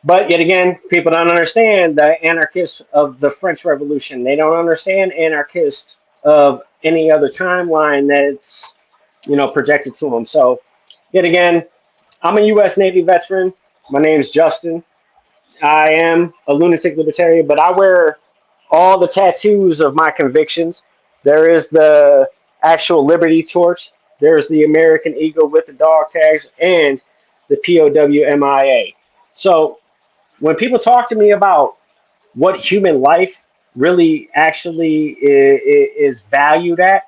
But yet again, people don't understand the anarchists of the French Revolution. They don't understand anarchists of any other timeline that's projected to them. So yet again, I'm a U.S. Navy veteran. My name's Justin. I am a lunatic libertarian, but I wear all the tattoos of my convictions. There is the actual Liberty Torch. There's the American Eagle with the dog tags and the POWMIA. So when people talk to me about what human life really actually is valued at,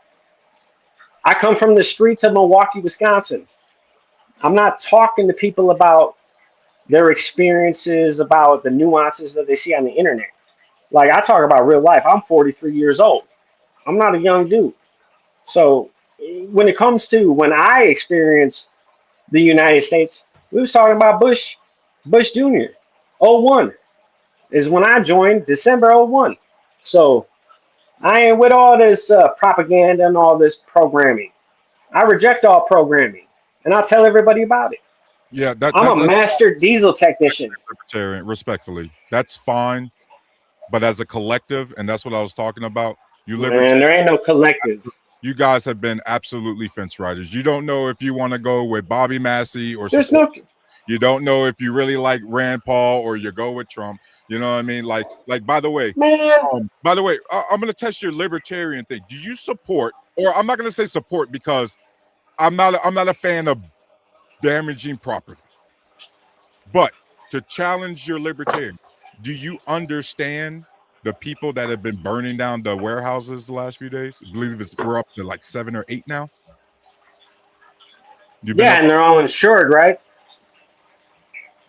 I come from the streets of Milwaukee, Wisconsin. I'm not talking to people about their experiences, about the nuances that they see on the internet. Like I talk about real life. I'm 43 years old. I'm not a young dude. So when it comes to when I experienced the United States, we was talking about Bush Jr. '01 is when I joined, December '01. So I ain't with all this propaganda and all this programming. I reject all programming, and I'll tell everybody about it. Yeah, I'm a that's master diesel technician. libertarian, respectfully. That's fine. But as a collective, and that's what I was talking about, you Man, libertarians, there ain't no collective. you guys have been absolutely fence riders. You don't know if you want to go with Bobby Massey or There's support. no. You don't know if you really like Rand Paul or you go with Trump. You know what I mean? Like by the way, Man, I'm gonna test your libertarian thing. Do you support, or I'm not gonna say support because I'm not a fan of damaging property. But to challenge your libertarian. Do you understand the people that have been burning down the warehouses the last few days? I believe we're up to like 7 or 8 now. You've been Yeah, up. and they're all insured, right?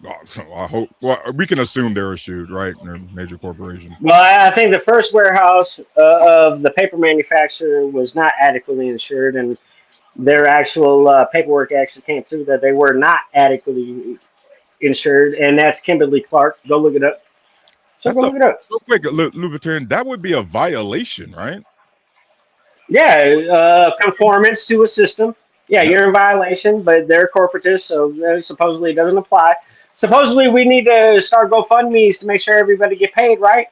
Oh, so I hope. Well, we can assume they're issued, right? They're a major corporation. Well, I think the first warehouse of the paper manufacturer was not adequately insured, and their actual paperwork actually came through that they were not adequately insured, and that's Kimberly Clark. Go look it up. So That's go look it up. real quick, libertarian. That would be a violation, right? Yeah, conformance to a system. Yeah, you're in violation, but they're corporatists, so supposedly it doesn't apply. Supposedly we need to start GoFundMe's to make sure everybody get paid, right?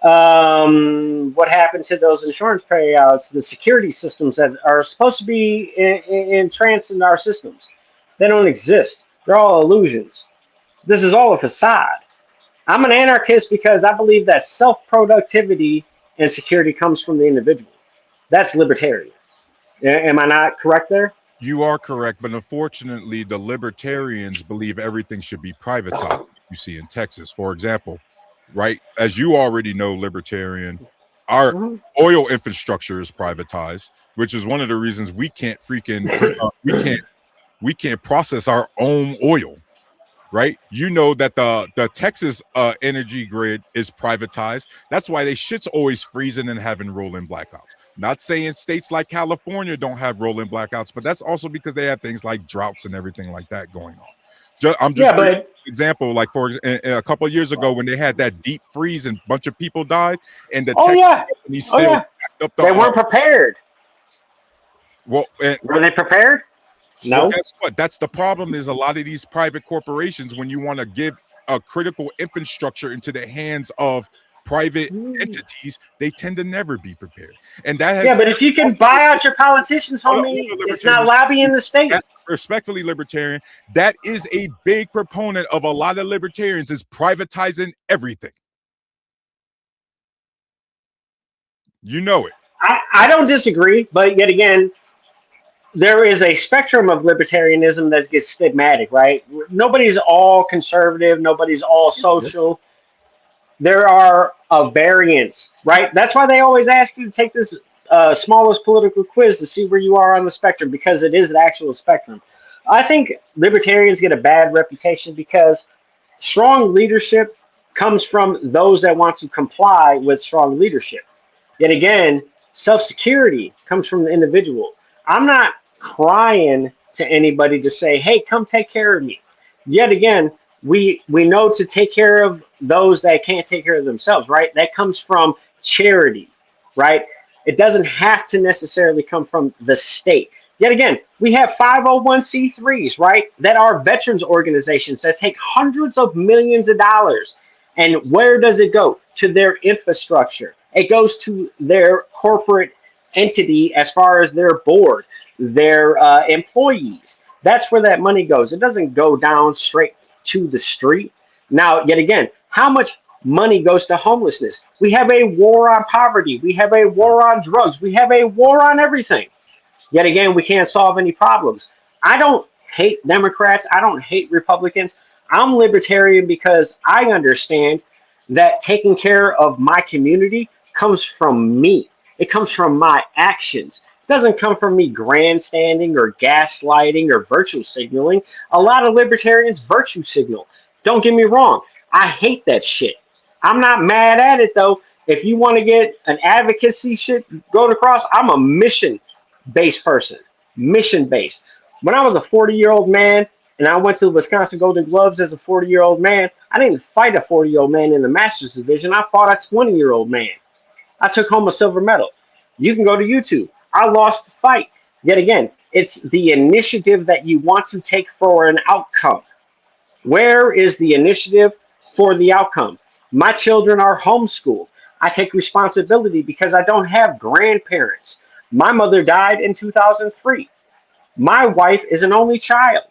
What happened to those insurance payouts, the security systems that are supposed to be entranced in our systems? They don't exist. They're all illusions. This is all a facade. I'm an anarchist because I believe that self-productivity and security comes from the individual. That's libertarian. Am I not correct there? You are correct, but unfortunately, the libertarians believe everything should be privatized. You see in Texas, for example, right? As you already know, libertarian, our oil infrastructure is privatized, which is one of the reasons we can't we can't process our own oil. Right, you know that the Texas energy grid is privatized. That's why they shit's always freezing and having rolling blackouts. Not saying states like California don't have rolling blackouts, but that's also because they have things like droughts and everything like that going on. I'm just an example, like for a couple of years ago when they had that deep freeze and a bunch of people died, and the Texas companies still backed up they weren't prepared. Well, were they prepared? No. Well, guess what? That's the problem. Is a lot of these private corporations, when you want to give a critical infrastructure into the hands of private entities, they tend to never be prepared. And that has but if you can buy out your politicians, homie, it's not lobbying the state. Respectfully, libertarian, that is a big proponent of a lot of libertarians is privatizing everything. You know it. I don't disagree, but yet again, there is a spectrum of libertarianism that gets stigmatic, right? Nobody's all conservative. Nobody's all social. There are a variance, right? That's why they always ask you to take this smallest political quiz to see where you are on the spectrum, because it is an actual spectrum. I think libertarians get a bad reputation because strong leadership comes from those that want to comply with strong leadership. Yet again, self-security comes from the individual. I'm not crying to anybody to say, hey, come take care of me. Yet again, we know to take care of those that can't take care of themselves, right? That comes from charity, right? It doesn't have to necessarily come from the state. Yet again, we have 501c3s, right? That are veterans organizations that take hundreds of millions of dollars. And where does it go? To their infrastructure. It goes to their corporate entity as far as their board, their employees. That's where that money goes. It doesn't go down straight to the street. Now, yet again, how much money goes to homelessness? We have a war on poverty. We have a war on drugs. We have a war on everything. Yet again, we can't solve any problems. I don't hate Democrats. I don't hate Republicans. I'm libertarian because I understand that taking care of my community comes from me. It comes from my actions. It doesn't come from me grandstanding or gaslighting or virtue signaling. A lot of libertarians virtue signal. Don't get me wrong. I hate that shit. I'm not mad at it though. If you want to get an advocacy shit going across, I'm a mission-based person. Mission-based. When I was a 40-year-old man and I went to the Wisconsin Golden Gloves as a 40-year-old man, I didn't fight a 40-year-old man in the Masters division. I fought a 20-year-old man. I took home a silver medal. You can go to YouTube. I lost the fight. Yet again, it's the initiative that you want to take for an outcome. Where is the initiative for the outcome? My children are homeschooled. I take responsibility because I don't have grandparents. My mother died in 2003. My wife is an only child.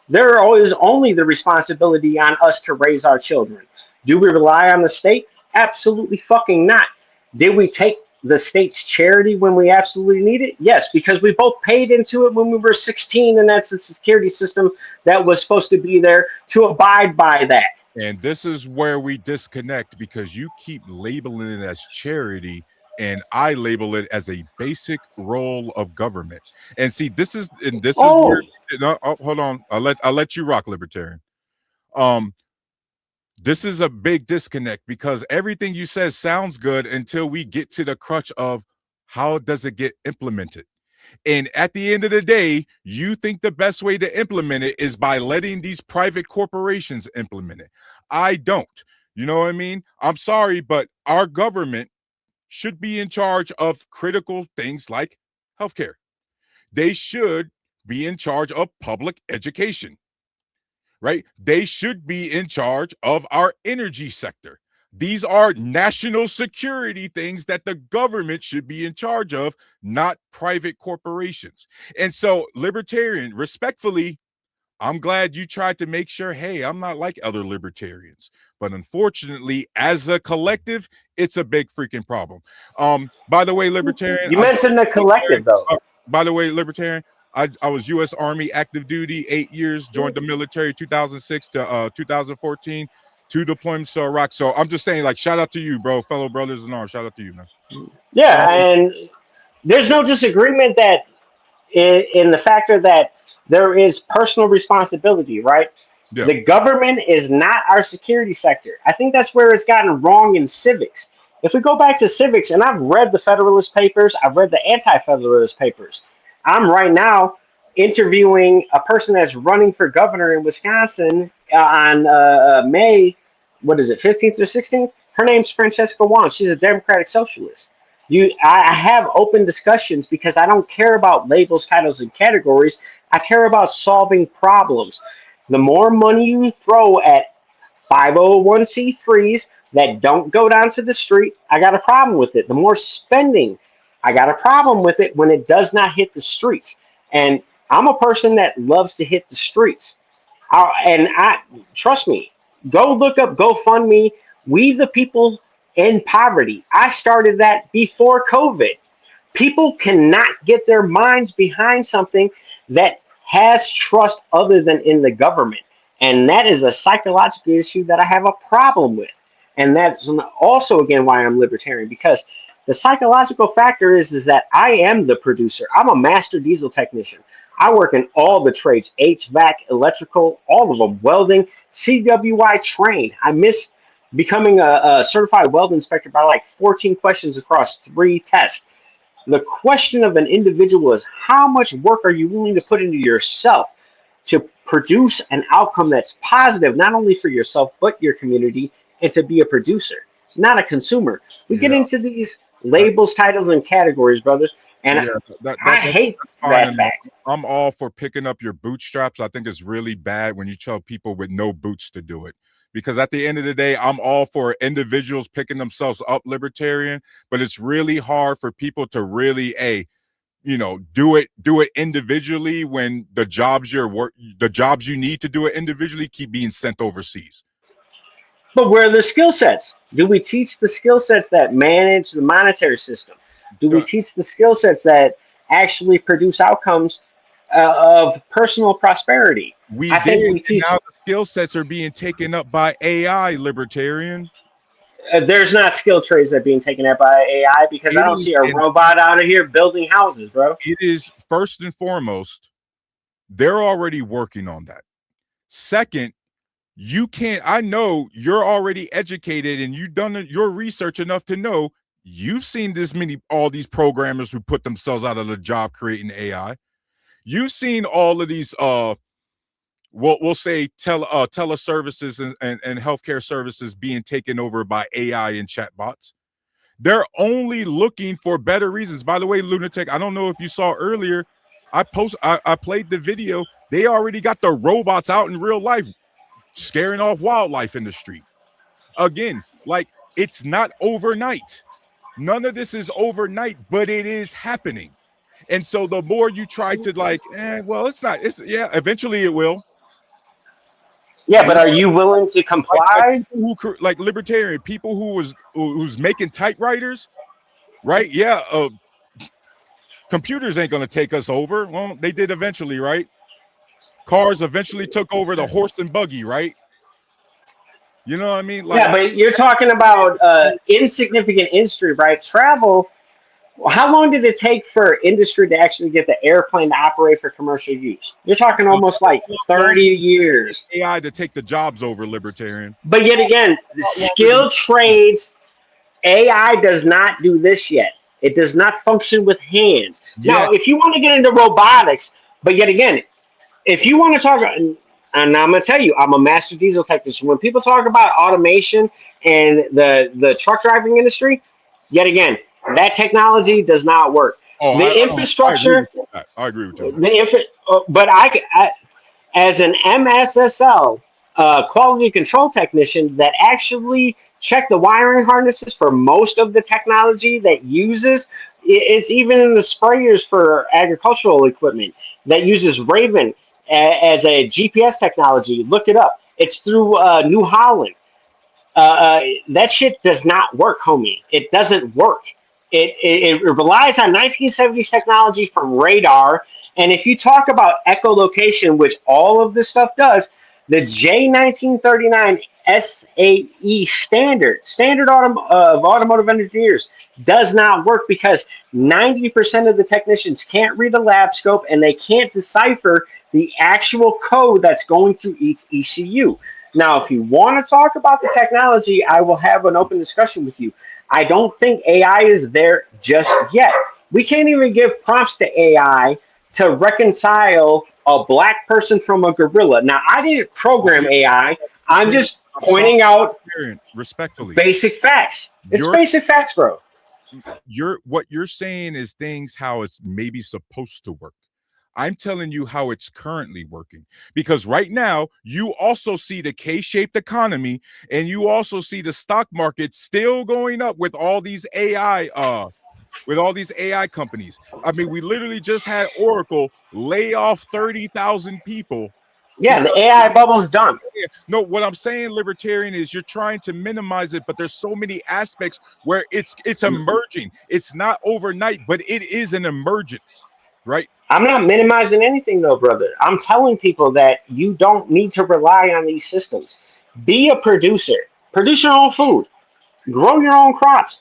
There is only the responsibility on us to raise our children. Do we rely on the state? Absolutely fucking not. Did we take the state's charity when we absolutely need it? Yes, because we both paid into it when we were 16, and that's the security system that was supposed to be there to abide by that. And this is where we disconnect, because you keep labeling it as charity and I label it as a basic role of government. And see, this is where hold on. I'll let you rock, Libertarian. This is a big disconnect, because everything you said sounds good until we get to the crutch of how does it get implemented. And at the end of the day, you think the best way to implement it is by letting these private corporations implement it. I don't. You know what I mean? I'm sorry, but our government should be in charge of critical things like healthcare. They should be in charge of public education, right? They should be in charge of our energy sector. These are national security things that the government should be in charge of, not private corporations. And so, Libertarian, respectfully, I'm glad you tried to make sure, hey, I'm not like other libertarians. But unfortunately, as a collective, it's a big freaking problem. By the way, Libertarian, you mentioned the collective, though. By the way, Libertarian, I was U.S. Army active duty, 8 years, joined the military 2006 to 2014, 2 deployments to Iraq. So I'm just saying, like, shout out to you, bro, fellow brothers in arms. Shout out to you, man. Yeah, and there's no disagreement that in the factor that there is personal responsibility, right? Yeah. The government is not our security sector. I think that's where it's gotten wrong in civics. If we go back to civics, and I've read the Federalist Papers, I've read the Anti-Federalist Papers. I'm right now interviewing a person that's running for governor in Wisconsin on May, what is it, 15th or 16th? Her name's Francesca Wan. She's a Democratic Socialist. I have open discussions because I don't care about labels, titles, and categories. I care about solving problems. The more money you throw at 501c3s that don't go down to the street, I got a problem with it. The more spending, I got a problem with it when it does not hit the streets. And I'm a person that loves to hit the streets. Trust me, go look up GoFundMe, We the People in Poverty. I started that before COVID. People cannot get their minds behind something that has trust other than in the government. And that is a psychological issue that I have a problem with. And that's also, again, why I'm libertarian, because the psychological factor is that I am the producer. I'm a master diesel technician. I work in all the trades, HVAC, electrical, all of them, welding, CWI trained. I missed becoming a certified weld inspector by like 14 questions across 3 tests. The question of an individual is, how much work are you willing to put into yourself to produce an outcome that's positive, not only for yourself, but your community, and to be a producer, not a consumer. We get into these labels, titles, and categories, brother. And I hate that fact. I'm all for picking up your bootstraps. I think it's really bad when you tell people with no boots to do it. Because at the end of the day, I'm all for individuals picking themselves up, Libertarian, but it's really hard for people to really, do it individually when the jobs you need to do it individually keep being sent overseas. But where are the skill sets? Do we teach the skill sets that manage the monetary system? Do we teach the skill sets that actually produce outcomes of personal prosperity? I think we teach. Now the skill sets are being taken up by AI, Libertarian. There's not skill trades that are being taken up by AI, because I don't see a robot out of here building houses, bro. It is, first and foremost, they're already working on that. Second, I know you're already educated and you've done your research enough to know you've seen all these programmers who put themselves out of the job creating AI. You've seen all of these we'll say teleservices and healthcare services being taken over by AI and chatbots. They're only looking for better reasons. By the way, Lunatic, I don't know if you saw earlier, I played the video. They already got the robots out in real life scaring off wildlife in the street. Again, like, it's not overnight. None of this is overnight, but it is happening. And so the more you try to eventually it will. Yeah, but are you willing to comply? Like Libertarian people who's making typewriters, right? Yeah, computers ain't gonna take us over. Well, they did eventually, right? Cars eventually took over the horse and buggy, right? You know what I mean? Yeah, Like, but you're talking about insignificant industry, right? Travel. How long did it take for industry to actually get the airplane to operate for commercial use? You're talking almost like how long 30 did it years. take AI to take the jobs over, libertarian? But yet again, the A lot longer than skilled trades, AI does not do this yet. It does not function with hands. Now, if yes. you want to get into robotics, but yet again, if you want to talk, and I'm going to tell you, I'm a master diesel technician. When people talk about automation and the truck driving industry, yet again, that technology does not work. Oh, The I agree infrastructure, with you on that. I agree with you on that. but as an MSSL quality control technician that actually check the wiring harnesses for most of the technology that uses it's even in the sprayers for agricultural equipment that uses Raven as a GPS technology. Look it up. It's through New Holland. That shit does not work, homie. It doesn't work. It relies on 1970s technology from radar. And if you talk about echolocation, which all of this stuff does, the J1939 SAE standard of automotive engineers, does not work because 90% of the technicians can't read a lab scope and they can't decipher the actual code that's going through each ECU. Now, if you want to talk about the technology, I will have an open discussion with you. I don't think AI is there just yet. We can't even give prompts to AI to reconcile a black person from a gorilla. Now, I didn't program AI. I'm just I'm sorry, pointing out respectfully. basic facts. It's You're basic facts, bro. what you're saying is things how it's maybe supposed to work. I'm telling you how it's currently working because right now you also see the K-shaped economy and you also see the stock market still going up with all these AI companies. I mean, we literally just had Oracle lay off 30,000 people Yeah, because the AI bubble's done. no, what I'm saying, libertarian, is you're trying to minimize it, but there's so many aspects where it's emerging. It's not overnight, but it is an emergence, right? I'm not minimizing anything, though, brother. I'm telling people that you don't need to rely on these systems. Be a producer, produce your own food, grow your own crops,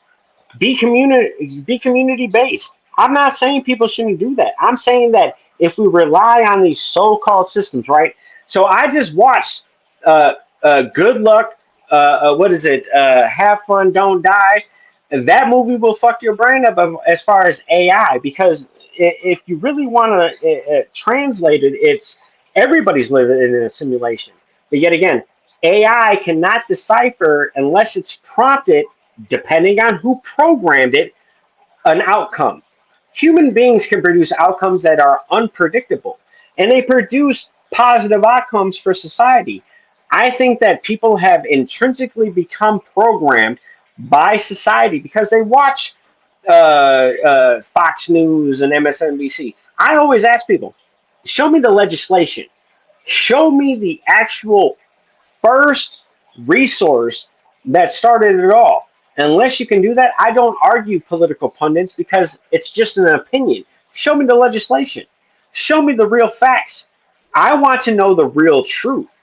be community based. I'm not saying people shouldn't do that. I'm saying that if we rely on these so-called systems, right? So I just watched Good Luck. What is it? Have fun, don't die. That movie will fuck your brain up as far as AI because if you really want to translate it, it's everybody's living in a simulation. But yet again, AI cannot decipher unless it's prompted depending on who programmed it, an outcome. Human beings can produce outcomes that are unpredictable, and they produce positive outcomes for society. I think that people have intrinsically become programmed by society because they watch Fox News and MSNBC. I always ask people, show me the legislation, show me the actual first resource that started it all. Unless you can do that, I don't argue political pundits because it's just an opinion. Show me the legislation. Show me the real facts. I want to know the real truth.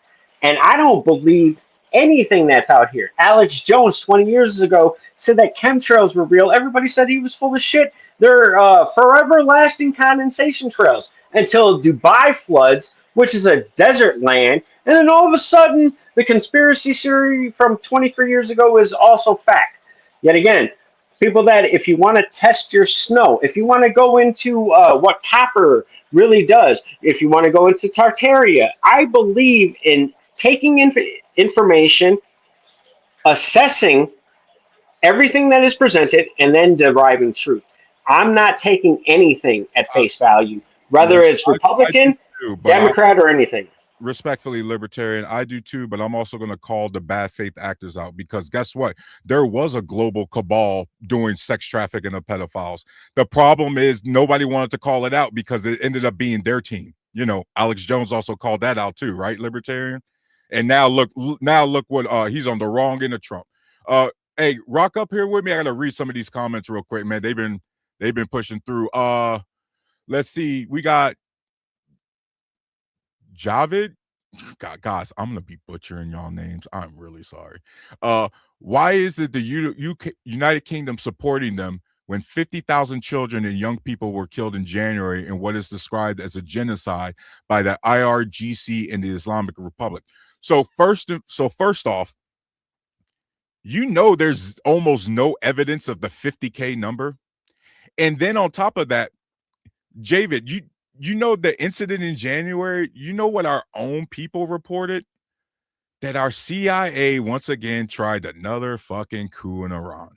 And I don't believe anything that's out here. Alex Jones, 20 years ago, said that chemtrails were real. Everybody said he was full of shit. They're forever lasting condensation trails until Dubai floods, which is a desert land. And then all of a sudden, the conspiracy theory from 23 years ago is also fact. Yet again, people that if you want to test your snow, if you want to go into what copper really does, if you want to go into Tartaria, I believe in taking information, assessing everything that is presented, and then deriving truth. I'm not taking anything at Uh, face value, yeah, whether it's I do Republican, too, but Democrat, or anything. respectfully, libertarian, I do too, but I'm also going to call the bad faith actors out because guess what? There was a global cabal doing sex trafficking of pedophiles. The problem is nobody wanted to call it out because it ended up being their team. You know, Alex Jones also called that out too, right, libertarian? And now look what he's on the wrong end of Trump. Hey, rock up here with me. I gotta read some of these comments real quick, man. They've been pushing through. Let's see. We got Javid. God, guys, I'm gonna be butchering y'all names. I'm really sorry. Why is it the UK, United Kingdom supporting them when 50,000 children and young people were killed in January in what is described as a genocide by the IRGC and the Islamic Republic? So first off, there's almost no evidence of the 50K number. And then on top of that, Javid, you know the incident in January, you know what our own people reported? That our CIA once again tried another fucking coup in Iran.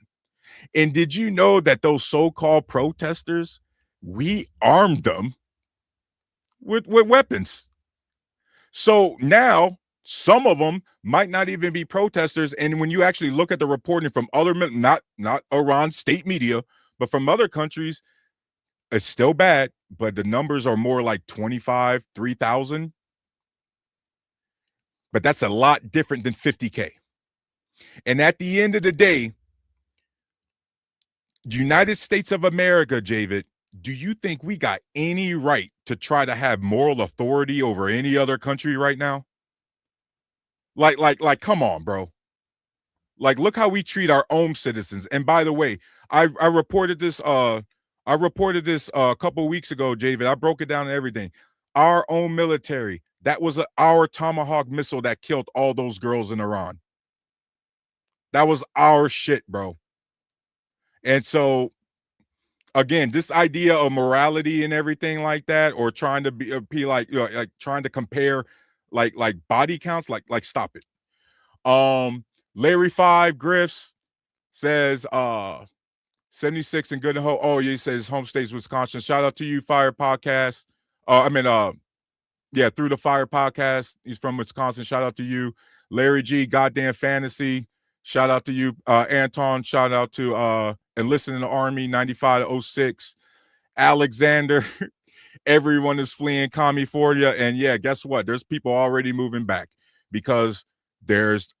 And did you know that those so-called protesters, we armed them with weapons? So now some of them might not even be protesters. And when you actually look at the reporting from other, not Iran state media, but from other countries, it's still bad, but the numbers are more like 25, 3,000. But that's a lot different than 50K. And at the end of the day, United States of America, Javid, do you think we got any right to try to have moral authority over any other country right now? Like, come on, bro. Like, look how we treat our own citizens. And by the way, I reported this a couple of weeks ago, Javid. I broke it down and everything. Our own military, that was our Tomahawk missile that killed all those girls in Iran. That was our shit, bro. And so again, this idea of morality and everything like that, or trying to be like, like trying to compare like body counts, like stop it. Larry 5 Griffs says 76 and Good and Hope. Oh, he says home state's Wisconsin. Shout out to you, Fire Podcast. Through the Fire Podcast. He's from Wisconsin. Shout out to you. Larry G, Goddamn Fantasy. Shout out to you. Anton, shout out to Enlisted in the Army 95 to 06. Alexander, everyone is fleeing California. And yeah, guess what? There's people already moving back because there's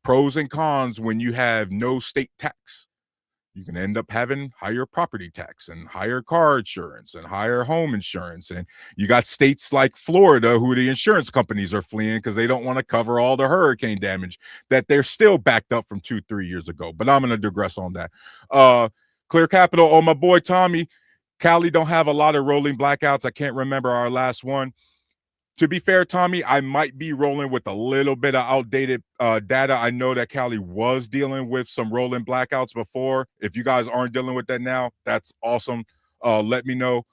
pros and cons when you have no state tax. You can end up having higher property tax and higher car insurance and higher home insurance. And you got states like Florida who the insurance companies are fleeing because they don't want to cover all the hurricane damage that they're still backed up from 2-3 years ago. But I'm going to digress on that. Clear Capital. Oh, my boy, Tommy. Cali don't have a lot of rolling blackouts. I can't remember our last one. To be fair, Tommy, I might be rolling with a little bit of outdated data. I know that Cali was dealing with some rolling blackouts before. If you guys aren't dealing with that now, that's awesome. Let me know.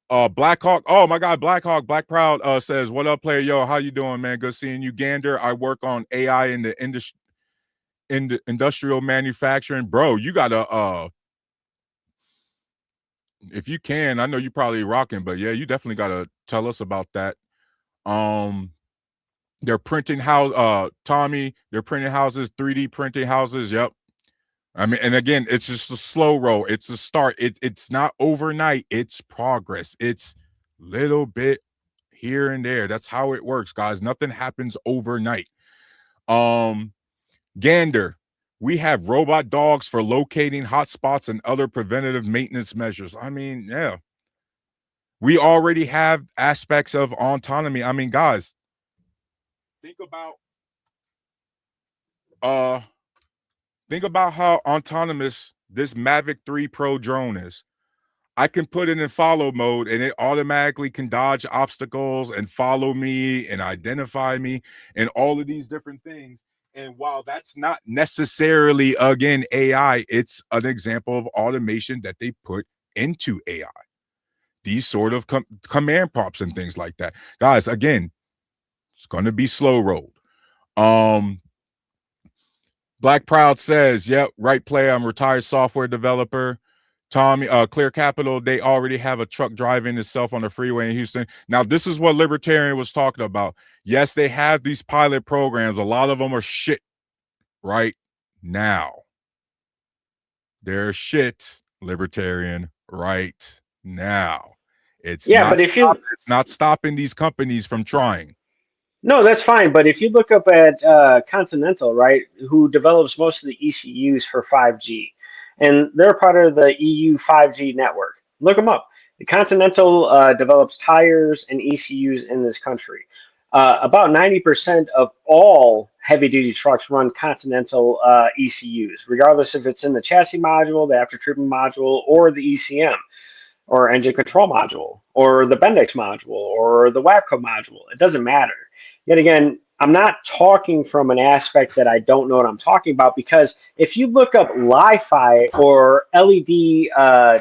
Blackhawk. Oh my God, Blackhawk. Black Proud says, "What up, player? Yo, how you doing, man? Good seeing you, Gander. I work on AI in the industrial manufacturing, bro. You gotta if you can. I know you probably rocking, but yeah, you definitely gotta tell us about that." They're printing Tommy, they're printing houses, 3D printing houses. Yep. I mean, and again, it's just a slow roll. It's a start. It's not overnight. It's progress. It's little bit here and there. That's how it works, guys. Nothing happens overnight. Gander, we have robot dogs for locating hotspots and other preventative maintenance measures. I mean, yeah. We already have aspects of autonomy. I mean, guys, think about how autonomous this Mavic 3 Pro drone is. I can put it in follow mode and it automatically can dodge obstacles and follow me and identify me and all of these different things. And while that's not necessarily, again, AI, it's an example of automation that they put into AI. These sort of command prompts and things like that. Guys, again, it's going to be slow rolled. Black Proud says, yep, right player. I'm a retired software developer. Tommy, Clear Capital, they already have a truck driving itself on the freeway in Houston. Now, this is what Libertarian was talking about. Yes, they have these pilot programs. A lot of them are shit right now. They're shit, Libertarian, right now. It's not stopping these companies from trying. No, that's fine. But if you look up at Continental, right, who develops most of the ECUs for 5G, and they're part of the EU 5G network, look them up. The Continental develops tires and ECUs in this country. About 90% of all heavy duty trucks run Continental ECUs, regardless if it's in the chassis module, the after treatment module, or the ECM or engine control module or the Bendix module or the WAPCO module. It doesn't matter. Yet again, I'm not talking from an aspect that I don't know what I'm talking about, because if you look up Li-Fi or LED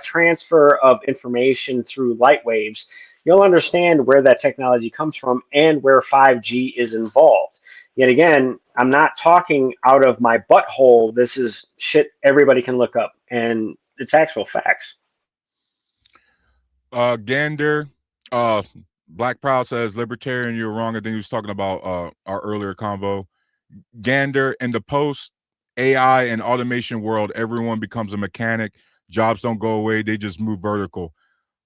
transfer of information through light waves, you'll understand where that technology comes from and where 5G is involved. Yet again, I'm not talking out of my butthole. This is shit everybody can look up, and it's actual facts. Gander, Black Proud says, libertarian, you're wrong. I think he was talking about our earlier convo. Gander, in the post AI and automation world, everyone becomes a mechanic. Jobs don't go away, they just move vertical.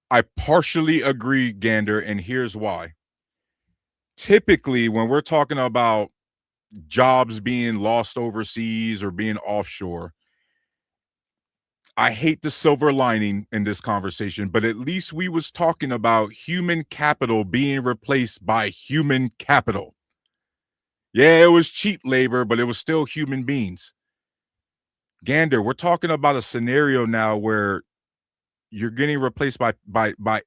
I partially agree, Gander, and here's why. Typically, when we're talking about jobs being lost overseas or being offshore, I hate the silver lining in this conversation, but at least we was talking about human capital being replaced by human capital. Yeah, it was cheap labor, but it was still human beings. Gander, we're talking about a scenario now where you're getting replaced by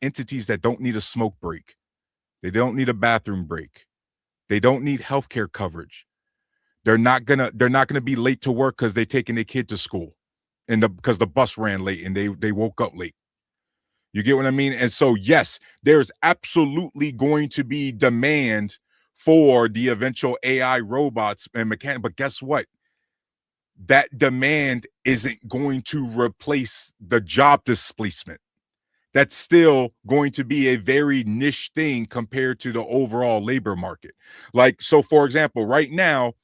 entities that don't need a smoke break. They don't need a bathroom break. They don't need healthcare coverage. They're not gonna be late to work because they're taking their kid to school, and because the bus ran late and they woke up late. You get what I mean? And so, yes, there's absolutely going to be demand for the eventual AI robots and mechanic. But guess what? That demand isn't going to replace the job displacement. That's still going to be a very niche thing compared to the overall labor market. Like, so for example, right now,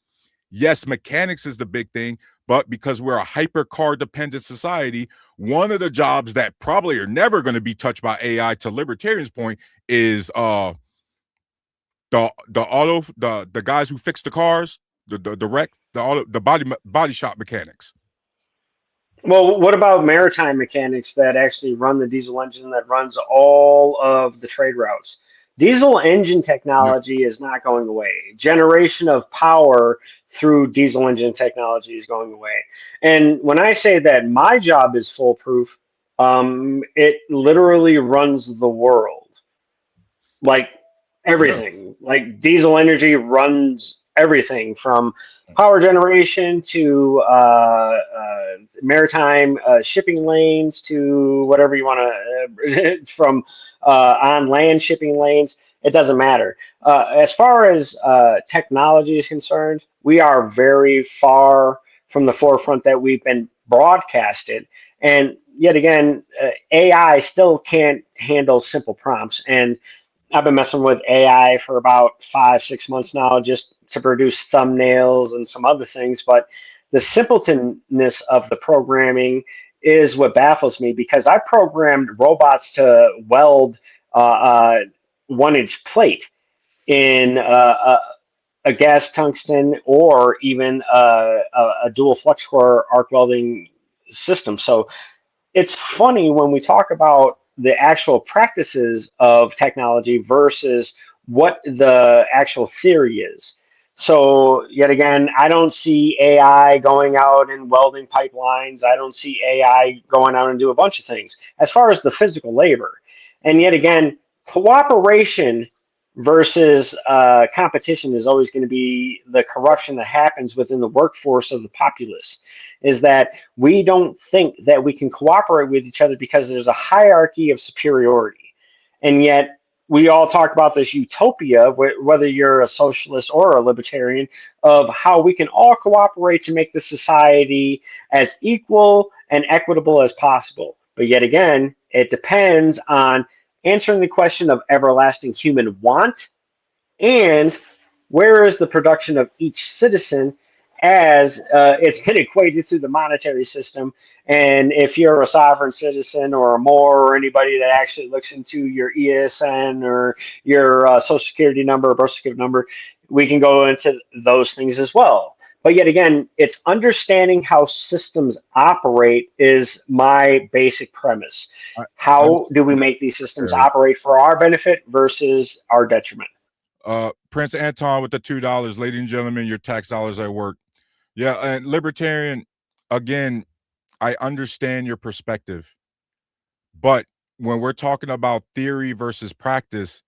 yes, mechanics is the big thing, but because we're a hyper car dependent society, one of the jobs that probably are never going to be touched by AI, to libertarians' point, is the guys who fix the cars, the body shop mechanics. Well, what about maritime mechanics that actually run the diesel engine that runs all of the trade routes? Diesel engine technology is not going away. Generation of power through diesel engine technology is going away. And when I say that my job is foolproof, it literally runs the world. Like everything. Like diesel energy runs everything from power generation to maritime shipping lanes to whatever you want to, from on land shipping lanes. It doesn't matter. As far as technology is concerned, we are very far from the forefront that we've been broadcasted. And yet again, AI still can't handle simple prompts. And I've been messing with AI for about 5, 6 months now, just to produce thumbnails and some other things. But the simpletonness of the programming is what baffles me, because I programmed robots to weld 1 inch plate in a gas tungsten or even a dual flux core arc welding system. So it's funny when we talk about the actual practices of technology versus what the actual theory is. So yet again, I don't see AI going out and welding pipelines. I don't see AI going out and do a bunch of things as far as the physical labor. And yet again, cooperation versus competition is always going to be the corruption that happens within the workforce of the populace. Is that we don't think that we can cooperate with each other because there's a hierarchy of superiority. And yet we all talk about this utopia, whether you're a socialist or a libertarian, of how we can all cooperate to make the society as equal and equitable as possible. But yet again, it depends on answering the question of everlasting human want, and where is the production of each citizen as it's been equated through the monetary system. And if you're a sovereign citizen or a Moore or anybody that actually looks into your ESN or your social security number or birth certificate number, we can go into those things as well. But yet again, it's understanding how systems operate is my basic premise. I, How do we make these systems Libertarian. operate for our benefit versus our detriment? Prince Anton with the $2, ladies and gentlemen, your tax dollars at work. Yeah, and Libertarian, again, I understand your perspective, but when we're talking about theory versus practice,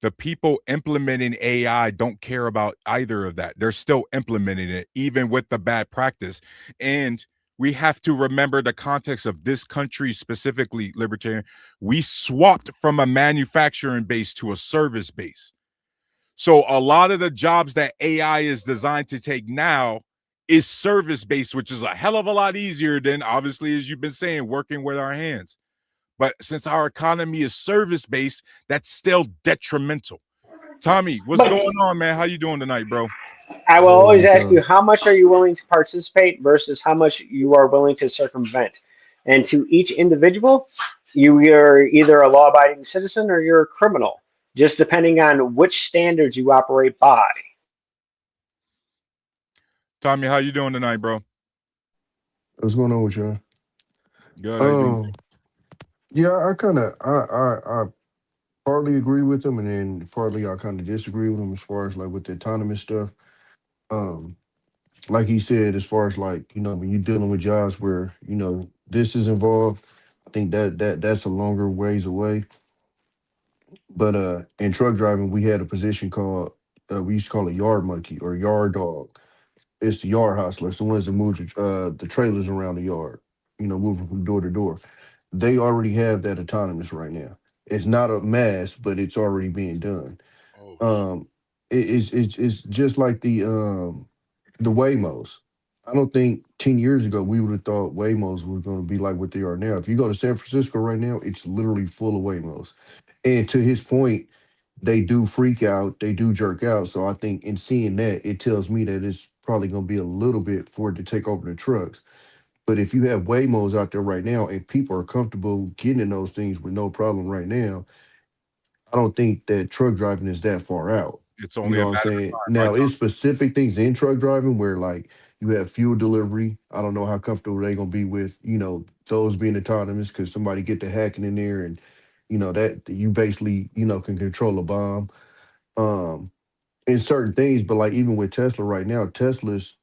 the people implementing AI don't care about either of that. They're still implementing it, even with the bad practice. And we have to remember the context of this country, specifically, Libertarian. We swapped from a manufacturing base to a service base. So a lot of the jobs that AI is designed to take now is service based, which is a hell of a lot easier than, obviously, as you've been saying, working with our hands. But since our economy is service based, that's still detrimental. Tommy, what's But going on, man? How you doing tonight, bro? I will Oh, always what's ask up? you, how much are you willing to participate versus how much you are willing to circumvent? And to each individual, you are either a law abiding citizen or you're a criminal, just depending on which standards you operate by. Tommy, how you doing tonight, bro? What's going on with y'all? Good. How you doing? Um, yeah, I kind of I partly agree with them, and then partly I kind of disagree with them as far as like with the autonomous stuff. Um, like he said, as far as like when you're dealing with jobs where this is involved, I think that's a longer ways away. But in truck driving, we had a position called we used to call it yard monkey or yard dog. It's the yard hustler. It's the ones that move the trailers around the yard, moving from door to door. They already have that autonomous right now. It's not a mass, but it's already being done. Oh, Um, it's just like the Waymos. I don't think 10 years ago we would have thought Waymos were going to be like what they are now. If you go to San Francisco right now, it's literally full of Waymos. And to his point, they do freak out, they do jerk out. So I think in seeing that, it tells me that it's probably going to be a little bit for it to take over the trucks. But if you have Waymos out there right now and people are comfortable getting in those things with no problem right now, I don't think that truck driving is that far out. it's You only know a what I'm matter of saying? time, right, Now, it's specific things in truck driving where like you have fuel delivery. I don't know how comfortable they're gonna be with, those being autonomous because somebody get the hacking in there and that you basically, can control a bomb. Um in certain things, but like even with Tesla right now, Teslas,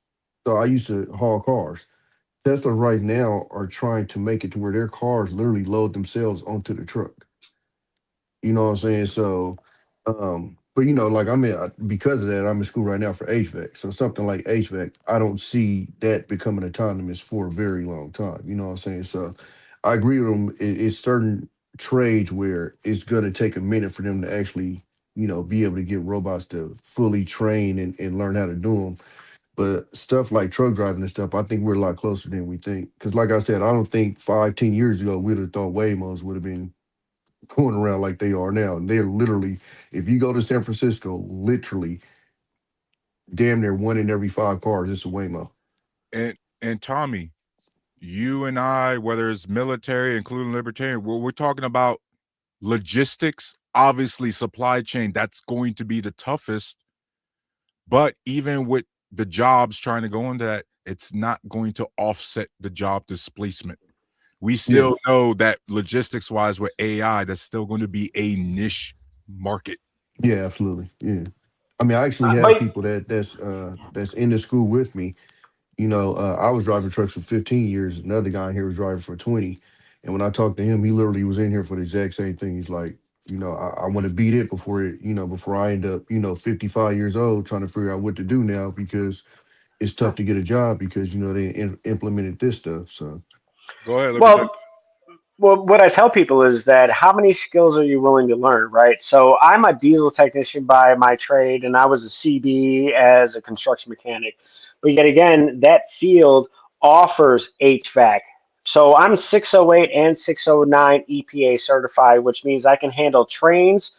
so I used to haul cars. Tesla right now are trying to make it to where their cars literally load themselves onto the truck. You know what I'm saying? So, but like because of that, I'm in school right now for HVAC. So something like HVAC, I don't see that becoming autonomous for a very long time. You know what I'm saying? So I agree with them. It's certain trades where it's gonna take a minute for them to actually, be able to get robots to fully train and learn how to do them. But stuff like truck driving and stuff, I think we're a lot closer than we think. Because like I said, I don't think 5, 10 years ago we'd have thought Waymos would have been going around like they are now. And they're literally, if you go to San Francisco, literally damn near one in every 5 cars is a Waymo. And Tommy, you and I, whether it's military, including libertarian, we're talking about logistics, obviously supply chain. That's going to be the toughest. But even with the jobs trying to go into that, it's not going to offset the job displacement. We Yeah, still know that logistics wise with AI, that's still going to be a niche market. yeah, absolutely. Yeah. I mean, I actually have But people that's in the school with me. I was driving trucks for 15 years. Another guy here was driving for 20. And when I talked to him, he literally was in here for the exact same thing. He's like, I want to beat it before I end up, 55 years old trying to figure out what to do now because it's tough to get a job because, they implemented this stuff. So, Go ahead, libertarian. well, well, what I tell people is that how many skills are you willing to learn, right? So I'm a diesel technician by my trade, and I was a CB as a construction mechanic. But yet again, that field offers HVAC. So I'm 608 and 609 EPA certified, which means I can handle trains,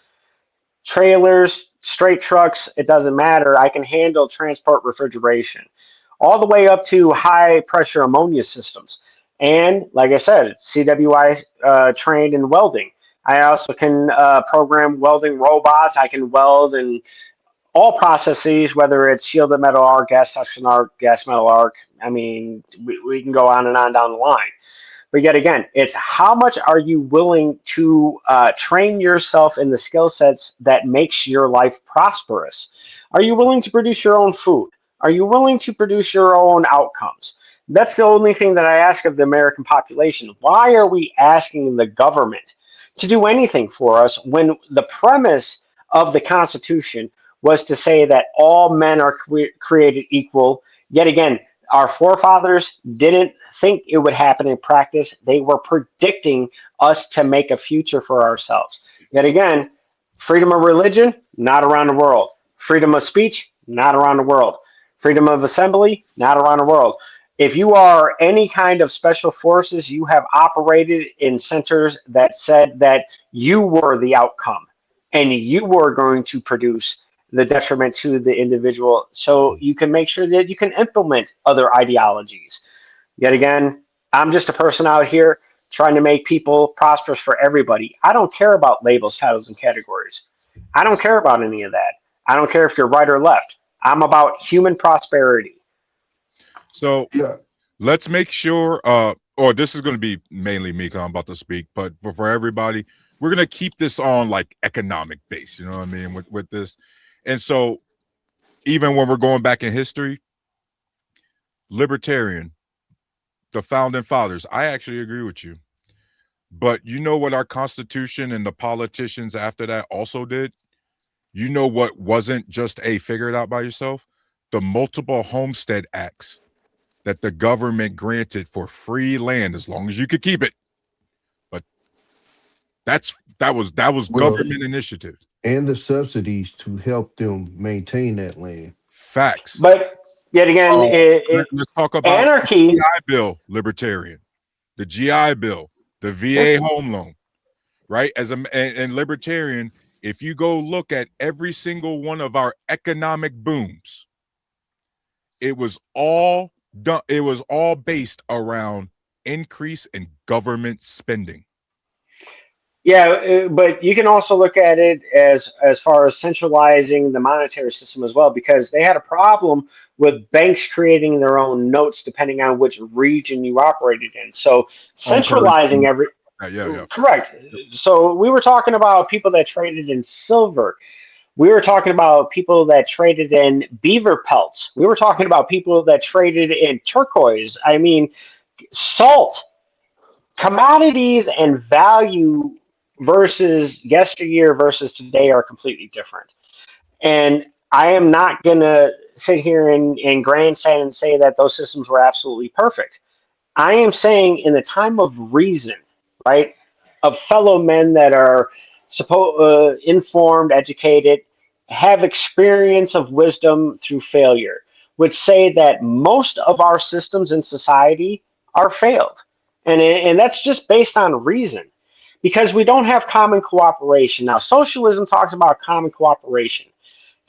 trailers, straight trucks, it doesn't matter. I can handle transport refrigeration, all the way up to high pressure ammonia systems. And like I said, CWI trained in welding. I also can program welding robots. I can weld and all processes, whether it's shielded metal arc, gas suction arc, gas metal arc. I mean, we can go on and on down the line. But yet again, it's how much are you willing to train yourself in the skill sets that makes your life prosperous? Are you willing to produce your own food? Are you willing to produce your own outcomes? That's the only thing that I ask of the American population. Why are we asking the government to do anything for us when the premise of the Constitution was to say that all men are created equal? Yet again, our forefathers didn't think it would happen in practice. They were predicting us to make a future for ourselves. Yet again, freedom of religion, not around the world. Freedom of speech, not around the world. Freedom of assembly, not around the world. If you are any kind of special forces, you have operated in centers that said that you were the outcome and you were going to produce the detriment to the individual, so you can make sure that you can implement other ideologies. Yet again, I'm just a person out here trying to make people prosperous for everybody. I don't care about labels, titles, and categories. I don't care about any of that. I don't care if you're right or left. I'm about human prosperity. So Yeah. let's make sure, or this is going to be mainly me because I'm about to speak, but for everybody, we're going to keep this on like economic base, you know what I mean, with this. And so even when we're going back in history, libertarian, the founding fathers, I actually agree with you. But you know what our Constitution and the politicians after that also did? You know what wasn't just a figure it out by yourself? The multiple homestead acts that the government granted for free land as long as you could keep it. But that was government initiative. And the subsidies to help them maintain that land. Facts. But yet again, let's talk about anarchy. The GI Bill, libertarian, the GI Bill, the VA home loan, right? And libertarian, if you go look at every single one of our economic booms, it was all done. It was all based around increase in government spending. Yeah, but you can also look at it as far as centralizing the monetary system as well, because they had a problem with banks creating their own notes depending on which region you operated in. So centralizing every correct. So we were talking about people that traded in silver. We were talking about people that traded in beaver pelts. We were talking about people that traded in turquoise. I mean, salt, commodities, and value versus yesteryear versus today are completely different. And I am not going to sit here and grandstand and say that those systems were absolutely perfect. I am saying in the time of reason, right, of fellow men that are informed, educated, have experience of wisdom through failure, would say that most of our systems in society are failed. And that's just based on reason, because we don't have common cooperation. Now, socialism talks about common cooperation.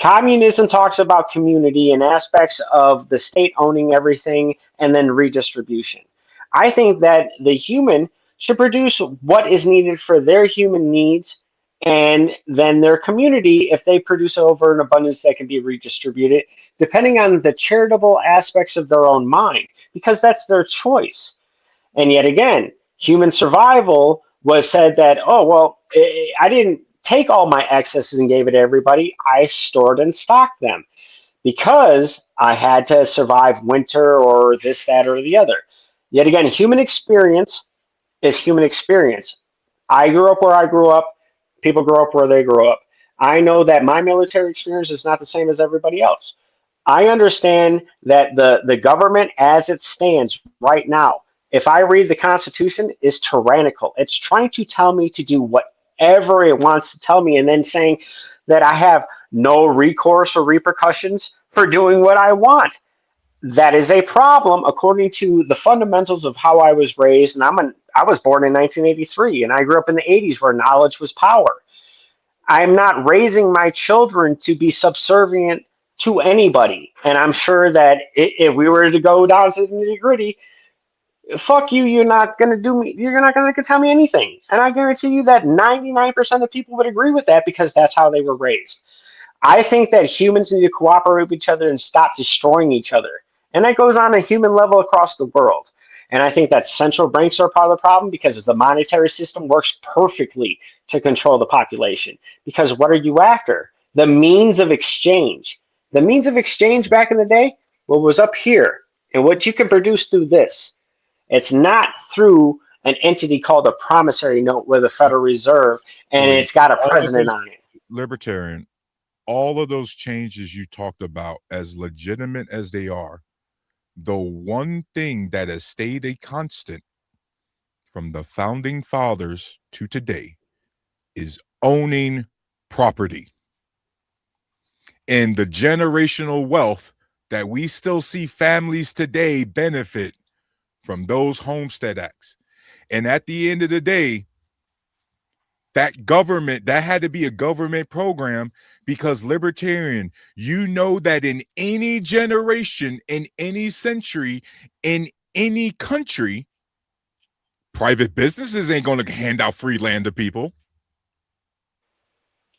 Communism talks about community and aspects of the state owning everything and then redistribution. I think that the human should produce what is needed for their human needs, and then their community, if they produce over an abundance, that can be redistributed depending on the charitable aspects of their own mind, because that's their choice. And yet again, human survival was said that, oh, well, I didn't take all my excesses and gave it to everybody. I stored and stocked them because I had to survive winter or this, that, or the other. Yet again, human experience is human experience. I grew up where I grew up. People grow up where they grow up. I know that my military experience is not the same as everybody else. I understand that the government as it stands right now, if I read the Constitution, is tyrannical. It's trying to tell me to do whatever it wants to tell me, and then saying that I have no recourse or repercussions for doing what I want. That is a problem according to the fundamentals of how I was raised. And I was born in 1983, and I grew up in the 80s where knowledge was power. I'm not raising my children to be subservient to anybody. And I'm sure that if we were to go down to the nitty gritty, fuck you, you're not going to do me, you're not going to tell me anything. And I guarantee you that 99% of people would agree with that because that's how they were raised. I think that humans need to cooperate with each other and stop destroying each other. And that goes on a human level across the world. And I think that central banks are part of the problem because the monetary system works perfectly to control the population. Because what are you after? The means of exchange. The means of exchange back in the day, what was up here, and what you can produce through this. It's not through an entity called a promissory note with the Federal Reserve and Wait, it's got a all of president those on it. libertarian, all of those changes you talked about, as legitimate as they are, the one thing that has stayed a constant from the founding fathers to today is owning property and the generational wealth that we still see families today benefit from those homestead acts. And at the end of the day, that government, that had to be a government program, because libertarian, you know that in any generation, in any century, in any country, private businesses ain't going to hand out free land to people.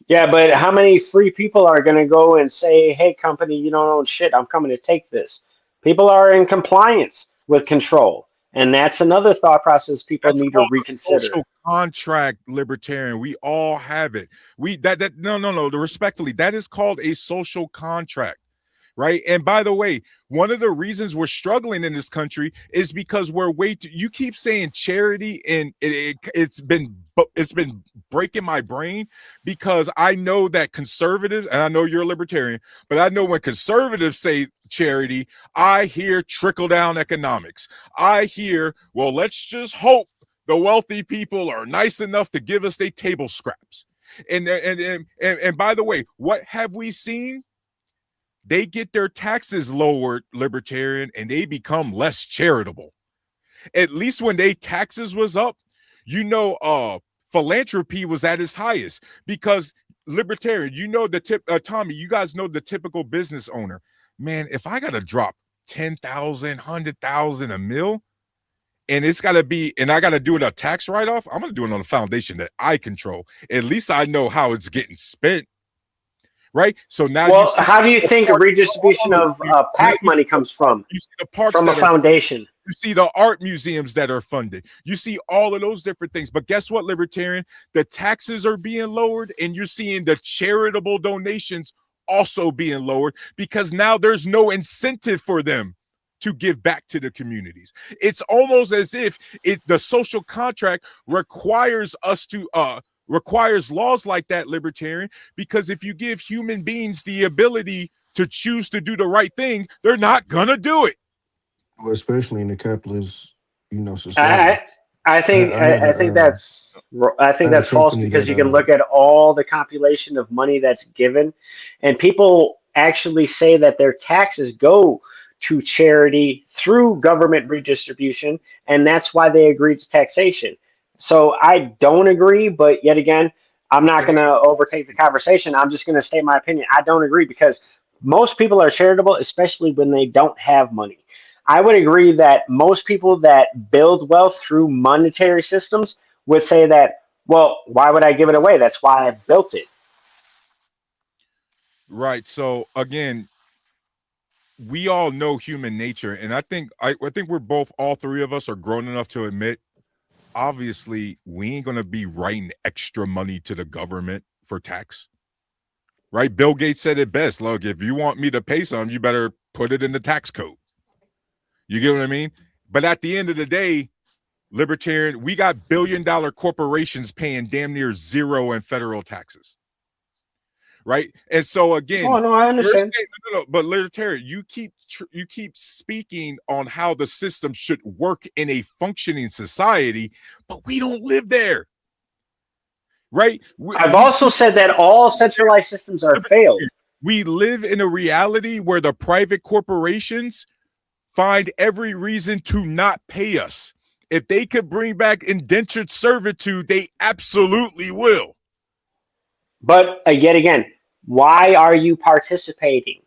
Yeah, but how many free people are going to go and say, hey, company, you don't own shit. I'm coming to take this. People are in compliance with control. And that's another thought process people That's need to called a reconsider. social contract, libertarian. We all have it. No. Respectfully, that is called a social contract, right? And by the way, one of the reasons we're struggling in this country is because we're you keep saying charity, and it's been breaking my brain, because I know that conservatives, and I know you're a libertarian, but I know when conservatives say charity, I hear trickle down economics. I hear, well, let's just hope the wealthy people are nice enough to give us their table scraps. And by the way, what have we seen? They get their taxes lowered, libertarian, and they become less charitable. At least when they taxes was up, philanthropy was at its highest, because libertarian, Tommy, you guys know the typical business owner. Man, if I got to drop 10,000, 100,000 a mil, and it's got to be, and I got to do it a tax write-off, I'm going to do it on a foundation that I control. At least I know how it's getting spent. Right. So now, well, how do you think a redistribution of PAC money comes from? You see the parks from a foundation. You see the art museums that are funded. You see all of those different things. But guess what, libertarian? The taxes are being lowered, and you're seeing the charitable donations also being lowered, because now there's no incentive for them to give back to the communities. It's almost as if the social contract requires us to requires laws like that, libertarian, because if you give human beings the ability to choose to do the right thing, they're not gonna do it. Well, especially in the capitalist, society. I think that's false, because you can look at all the compilation of money that's given, and people actually say that their taxes go to charity through government redistribution, and that's why they agreed to taxation. So I don't agree, but yet again, I'm not going to overtake the conversation. I'm just going to state my opinion. I don't agree, because most people are charitable, especially when they don't have money. I would agree that most people that build wealth through monetary systems would say that, well, why would I give it away? That's why I built it. Right. So again, we all know human nature, and I think we're both, all three of us are grown enough to admit, obviously we ain't gonna be writing extra money to the government for tax. Right? Bill Gates said it best. Look, if you want me to pay something, you better put it in the tax code. You get what I mean? But at the end of the day, libertarian, we got billion-dollar corporations paying damn near zero in federal taxes. Right? And so again, oh no, I understand. But libertarian, you keep speaking on how the system should work in a functioning society, but we don't live there. Right? I've also said that all centralized systems are failed. We live in a reality where the private corporations find every reason to not pay us. If they could bring back indentured servitude, they absolutely will. But yet again, why are you participating?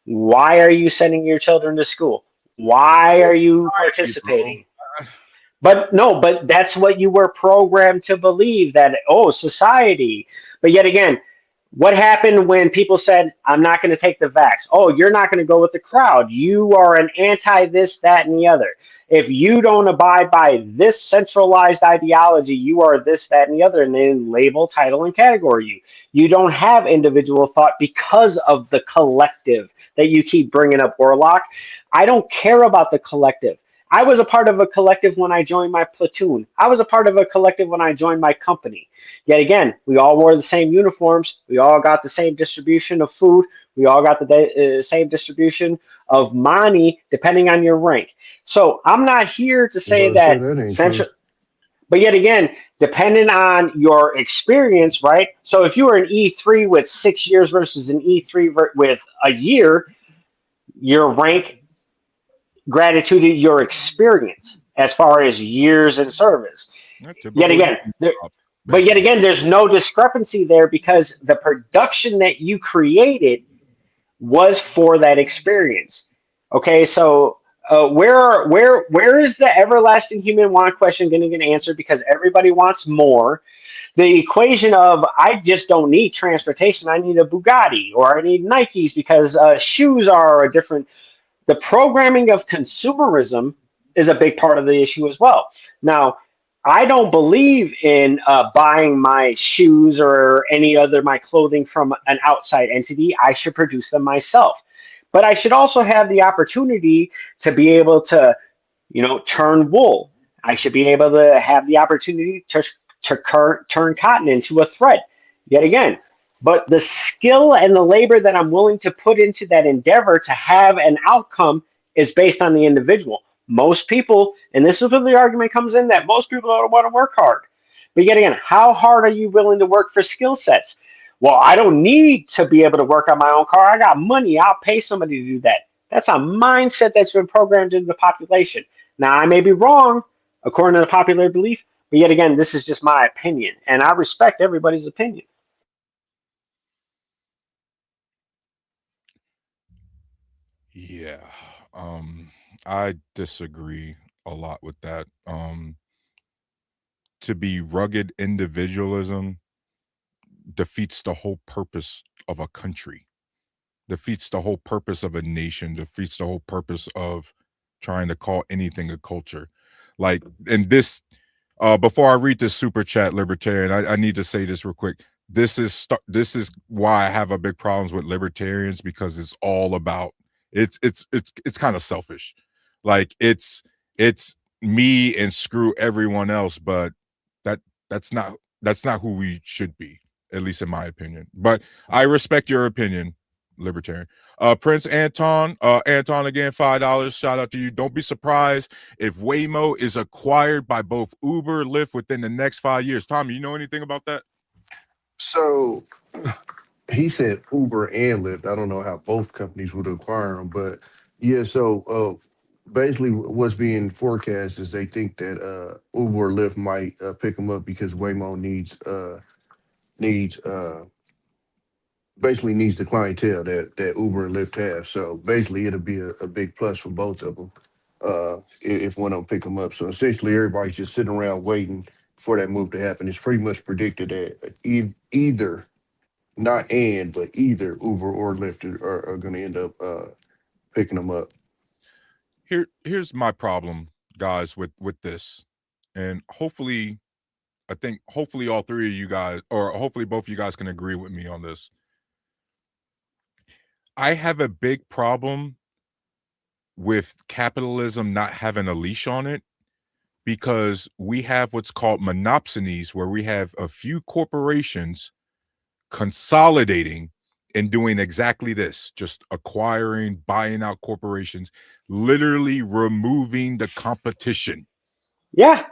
Why are you sending your children to school? Why are you participating? But no, but that's what you were programmed to believe, that, oh, society. But yet again, What happened when people said, I'm not going to take the vax? Oh, you're not going to go with the crowd. You are an anti this, that, and the other. If you don't abide by this centralized ideology, you are this, that, and the other, and then label, title, and category you. You don't have individual thought because of the collective that you keep bringing up, Warlock. I don't care about the collective. I was a part of a collective when I joined my platoon. I was a part of a collective when I joined my company. Yet again, we all wore the same uniforms. We all got the same distribution of food. We all got the same distribution of money, depending on your rank. So I'm not here to I'm say about to say that that ain't central, true. but yet again, depending on your experience, right? So if you were an E3 with 6 years versus an E3 with a year, your rank gratitude to your experience as far as years in service. Yeah, Yet typical again, union there, job, but yet basically. again, there's no discrepancy there because the production that you created was for that experience. Okay, so where is the everlasting human want question going to get answered? Because everybody wants more. The equation of I just don't need transportation. I need a Bugatti or I need Nikes because shoes are a different. The programming of consumerism is a big part of the issue as well. Now, I don't believe in buying my shoes or any other my clothing from an outside entity. I should produce them myself. But I should also have the opportunity to be able to, turn wool. I should be able to have the opportunity to turn cotton into a thread. Yet again, but the skill and the labor that I'm willing to put into that endeavor to have an outcome is based on the individual. Most people, and this is where the argument comes in that most people don't want to work hard. But yet again, how hard are you willing to work for skill sets? Well, I don't need to be able to work on my own car. I got money. I'll pay somebody to do that. That's a mindset that's been programmed into the population. Now, I may be wrong according to the popular belief, but yet again, this is just my opinion, and I respect everybody's opinion. Yeah. I disagree a lot with that. To be rugged individualism defeats the whole purpose of a country, defeats the whole purpose of a nation, defeats the whole purpose of trying to call anything a culture. Like, and this, before I read this super chat, libertarian, I need to say this real quick. This is why I have a big problems with libertarians because it's all about it's kind of selfish. Like it's me and screw everyone else, but that that's not that's not who we should be, at least in my opinion. But I respect your opinion, libertarian. Prince Anton, Anton again, $5. Shout out to you. Don't be surprised if Waymo is acquired by both Uber, Lyft within the next 5 years. Tommy, you know anything about that? So he said Uber and Lyft. I don't know how both companies would acquire them, but yeah. So basically, what's being forecast is they think that Uber or Lyft might pick them up because Waymo needs basically needs the clientele that Uber and Lyft have. So basically, it'll be a big plus for both of them if one of them pick them up. So essentially, everybody's just sitting around waiting for that move to happen. It's pretty much predicted that either not but either Uber or Lyft are going to end up picking them up. Here's my problem, guys, with this, and hopefully, I think hopefully all three of you guys, or hopefully both of you guys, can agree with me on this. I have a big problem with capitalism not having a leash on it because we have what's called monopsonies, where we have a few corporations consolidating and doing exactly this, just acquiring, buying out corporations, literally removing the competition. Yeah,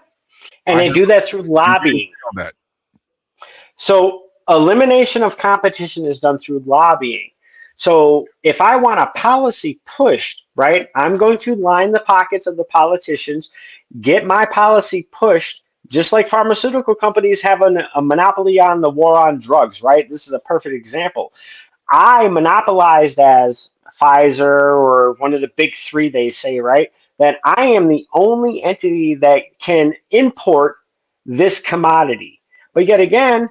and I they have do that through a lobbying. on that. So elimination of competition is done through lobbying. So if I want a policy pushed, right, I'm going to line the pockets of the politicians, get my policy pushed, just like pharmaceutical companies have a monopoly on the war on drugs, right? This is a perfect example. I monopolized as Pfizer or one of the big three, they say, right? That I am the only entity that can import this commodity. But yet again,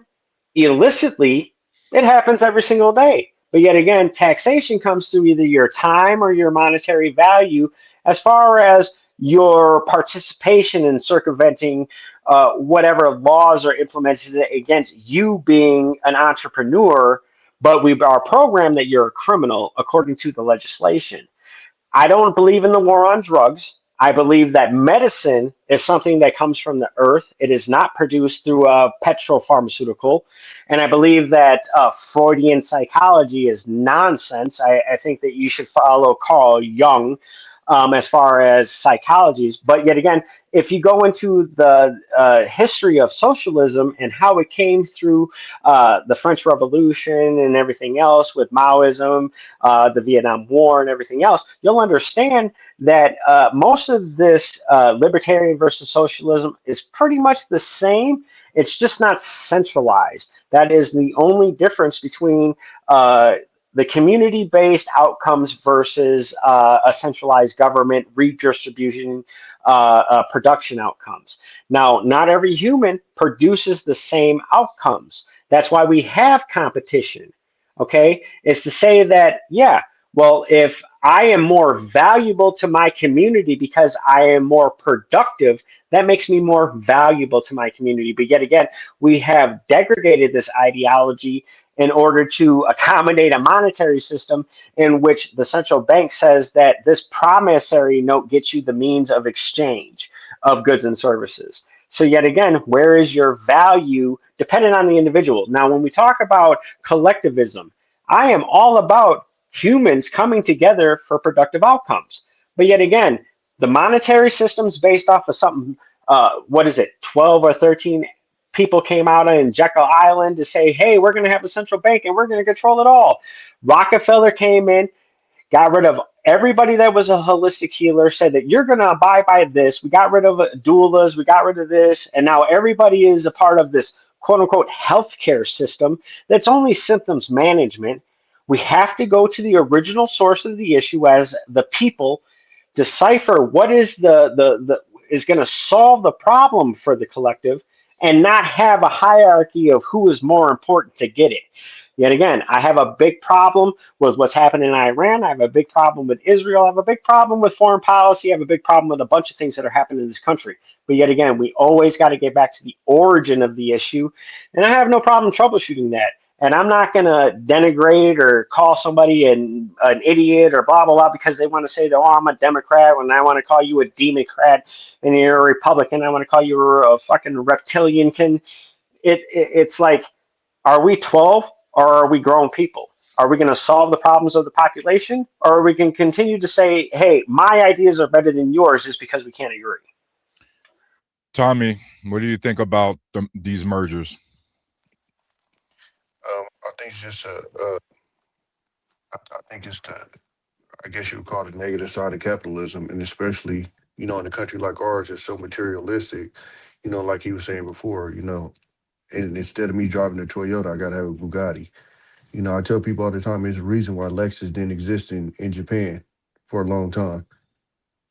illicitly, It happens every single day. But yet again, taxation comes through either your time or your monetary value as far as your participation in circumventing whatever laws are implemented against you being an entrepreneur, but we are programmed that you're a criminal according to the legislation. I don't believe in the war on drugs. I believe that medicine is something that comes from the earth. It is not produced through a petropharmaceutical. And I believe that Freudian psychology is nonsense. I think that you should follow Carl Jung as far as psychologies. But yet again, if you go into the history of socialism and how it came through the French Revolution and everything else with Maoism, the Vietnam War, and everything else, you'll understand that most of this libertarian versus socialism is pretty much the same. It's just not centralized. That is the only difference between the community based outcomes versus a centralized government redistribution production outcomes. Now, not every human produces the same outcomes. That's why we have competition. Okay, is to say that, yeah, well, if I am more valuable to my community because I am more productive, that makes me more valuable to my community. But yet again, we have degraded this ideology in order to accommodate a monetary system in which the central bank says that this promissory note gets you the means of exchange of goods and services. So yet again, where is your value dependent on the individual? Now, when we talk about collectivism, I am all about humans coming together for productive outcomes. But yet again, the monetary system's based off of something, what is it, 12 or 13 people came out in Jekyll Island to say, hey, we're going to have a central bank and we're going to control it all. Rockefeller came in, got rid of everybody that was a holistic healer, said that you're going to abide by this. We got rid of doulas, we got rid of this, and now everybody is a part of this quote unquote healthcare system that's only symptoms management. We have to go to the original source of the issue as the people, decipher what is the is going to solve the problem for the collective, and not have a hierarchy of who is more important to get it. Yet again, I have a big problem with what's happening in Iran. I have a big problem with Israel. I have a big problem with foreign policy. I have a big problem with a bunch of things that are happening in this country. But yet again, we always got to get back to the origin of the issue. And I have no problem troubleshooting that. And I'm not going to denigrate or call somebody an idiot or blah, blah, blah, because they want to say, oh, I'm a Democrat, when I want to call you a Democrat and you're a Republican. I want to call you a fucking reptilian. It's like, are we 12 or are we grown people? Are we going to solve the problems of the population, or are we going to continue to say, hey, my ideas are better than yours just because we can't agree? Tommy, what do you think about these mergers? I think it's just I think it's I guess you would call it the negative side of capitalism, and especially, in a country like ours, it's so materialistic. Like he was saying before, and instead of me driving a Toyota, I gotta have a Bugatti. I tell people all the time, there's a reason why Lexus didn't exist in Japan for a long time,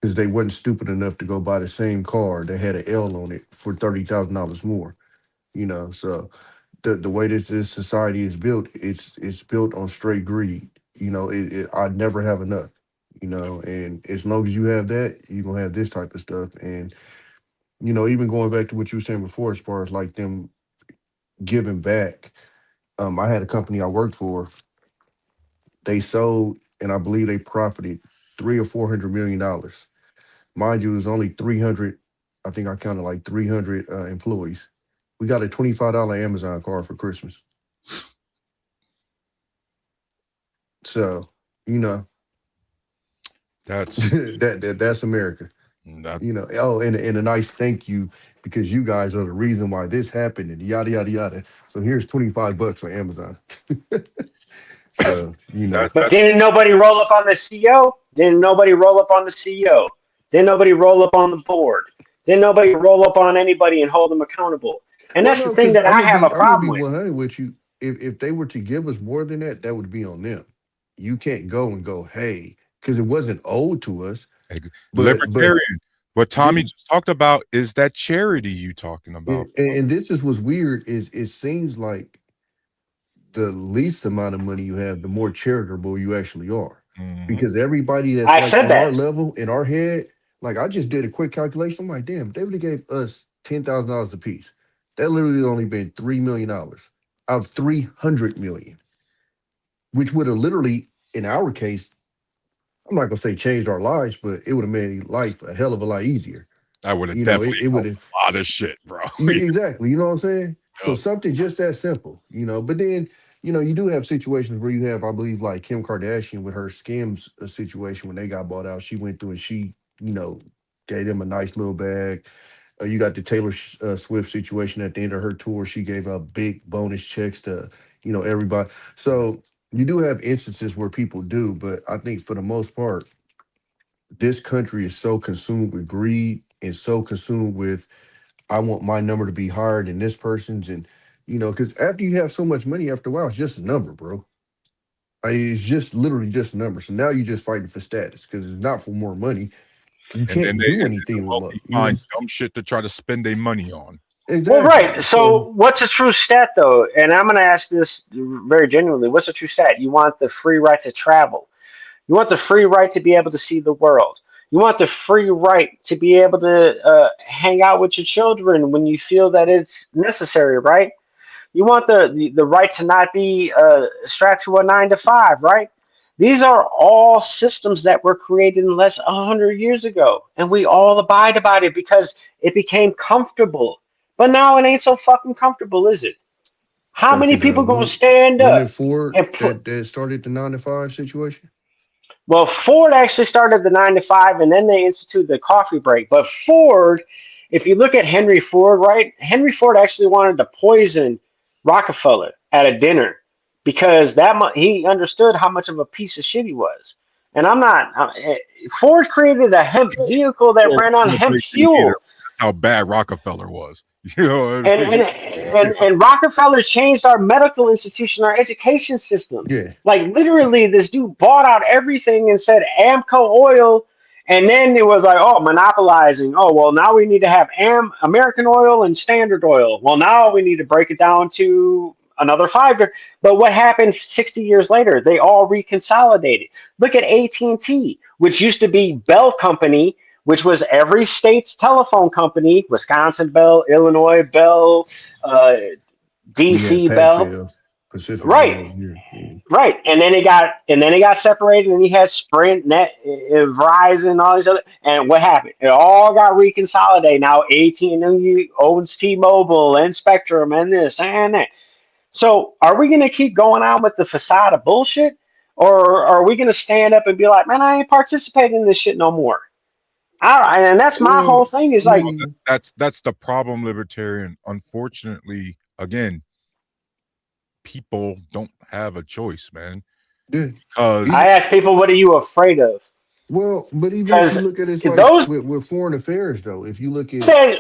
because they wasn't stupid enough to go buy the same car that had an L on it for $30,000 more. So the way this society is built, it's built on straight greed. I never have enough. And as long as you have that, you're gonna have this type of stuff. And even going back to what you were saying before, as far as like them giving back. I had a company I worked for. They sold, and I believe they profited $300 or $400 million. Mind you, it was only 300. I think I counted like 300 employees. We got a $25 Amazon card for Christmas. So, That's that's America. that, And a nice thank you, because you guys are the reason why this happened, and yada yada yada. So here's $25 for Amazon. So that But that's didn't nobody roll up on the CEO? Didn't nobody roll up on the CEO? Didn't nobody roll up on the board? Didn't nobody roll up on anybody and hold them accountable? And Well, that's the no, thing because that I have a I'm gonna be problem with. 100 with you. If they were to give us more than that, that would be on them. You can't go and go, hey, because it wasn't owed to us. But libertarian. What Tommy thi- just talked about is that charity you talking and, about. and this is what's weird is it seems like the least amount of money you have, the more charitable you actually are. Mhm. Because everybody that's I like said on our that. level in our head, like I just did a quick calculation. I'm like, damn, they would have gave us $10,000 a piece. That literally only been $3 million out of 300 million, which would have literally, in our case, I'm not gonna say changed our lives, but it would have made life a hell of a lot easier. That would have It, definitely it would helped have a lot of shit, bro. yeah, exactly. You know what I'm saying? So Yup. something just that simple, But then, you do have situations where you have, I believe, like Kim Kardashian with her Skims situation when they got bought out. She went through and she, you know, gave them a nice little bag. You got the Taylor Swift situation at the end of her tour. She gave out big bonus checks to, everybody. So you do have instances where people do, but I think for the most part, this country is so consumed with greed and so consumed with I want my number to be higher than this person's, and because after you have so much money, after a while, it's just a number, bro. It's just literally just a number. So now you're just fighting for status because it's not for more money. You And then can't they do and then the anything with money. wealthy find dumb shit to try to spend their money on. Well, right. Exactly. So So, what's a true stat, though? And I'm going to ask this very genuinely. What's a true stat? You want the free right to travel. You want the free right to be able to see the world. You want the free right to be able to hang out with your children when you feel that it's necessary, right? You want the right to not be strapped to a 9 to 5, right? These are all systems that were created less 100 years ago, and we all abide by it because it became comfortable. But now it ain't so fucking comfortable, is it? How many because people gonna what stand wasn't up it Ford and put? that started the 9 to 5 situation? Well, Ford actually started the 9 to 5, and then they instituted the coffee break. But Ford, if you look at Henry Ford, right? Henry Ford actually wanted to poison Rockefeller at a dinner because he understood how much of a piece of shit he was. And Ford created a hemp vehicle that Ford ran on wasn't a hemp great thing either. fuel. That's how bad Rockefeller was. You know what And I and mean? and Rockefeller changed our medical institution, our education systems. Yeah, Like literally, this dude bought out everything and said Amco Oil, and then it was like, oh, monopolizing. Oh, well, now we need to have American Oil and Standard Oil. Well, now we need to break it down to another 5 year. But what happened 60 years later? They all reconsolidated. Look at AT&T, which used to be Bell Company, which was every state's telephone company: Wisconsin Bell, Illinois Bell, uh, we had DC Pac Bell. Bell, Pacific Bell Right, over here. Yeah. right. And then it got separated, and you had Sprint, Net, Verizon, and all these other. And what happened? It all got reconsolidated. Now AT&T owns T-Mobile and Spectrum and this and that. So are we going to keep going on with the facade of bullshit, or are we going to stand up and be like, man, I ain't participating in this shit no more? And that's my whole Well, thing. I Is like, mean, That's the problem, libertarian. Unfortunately, again, people don't have a choice, man. yeah. Because I ask people, what are you afraid of? Well, but even if Because you look at it, it's like those with foreign affairs, though, if you look at, said,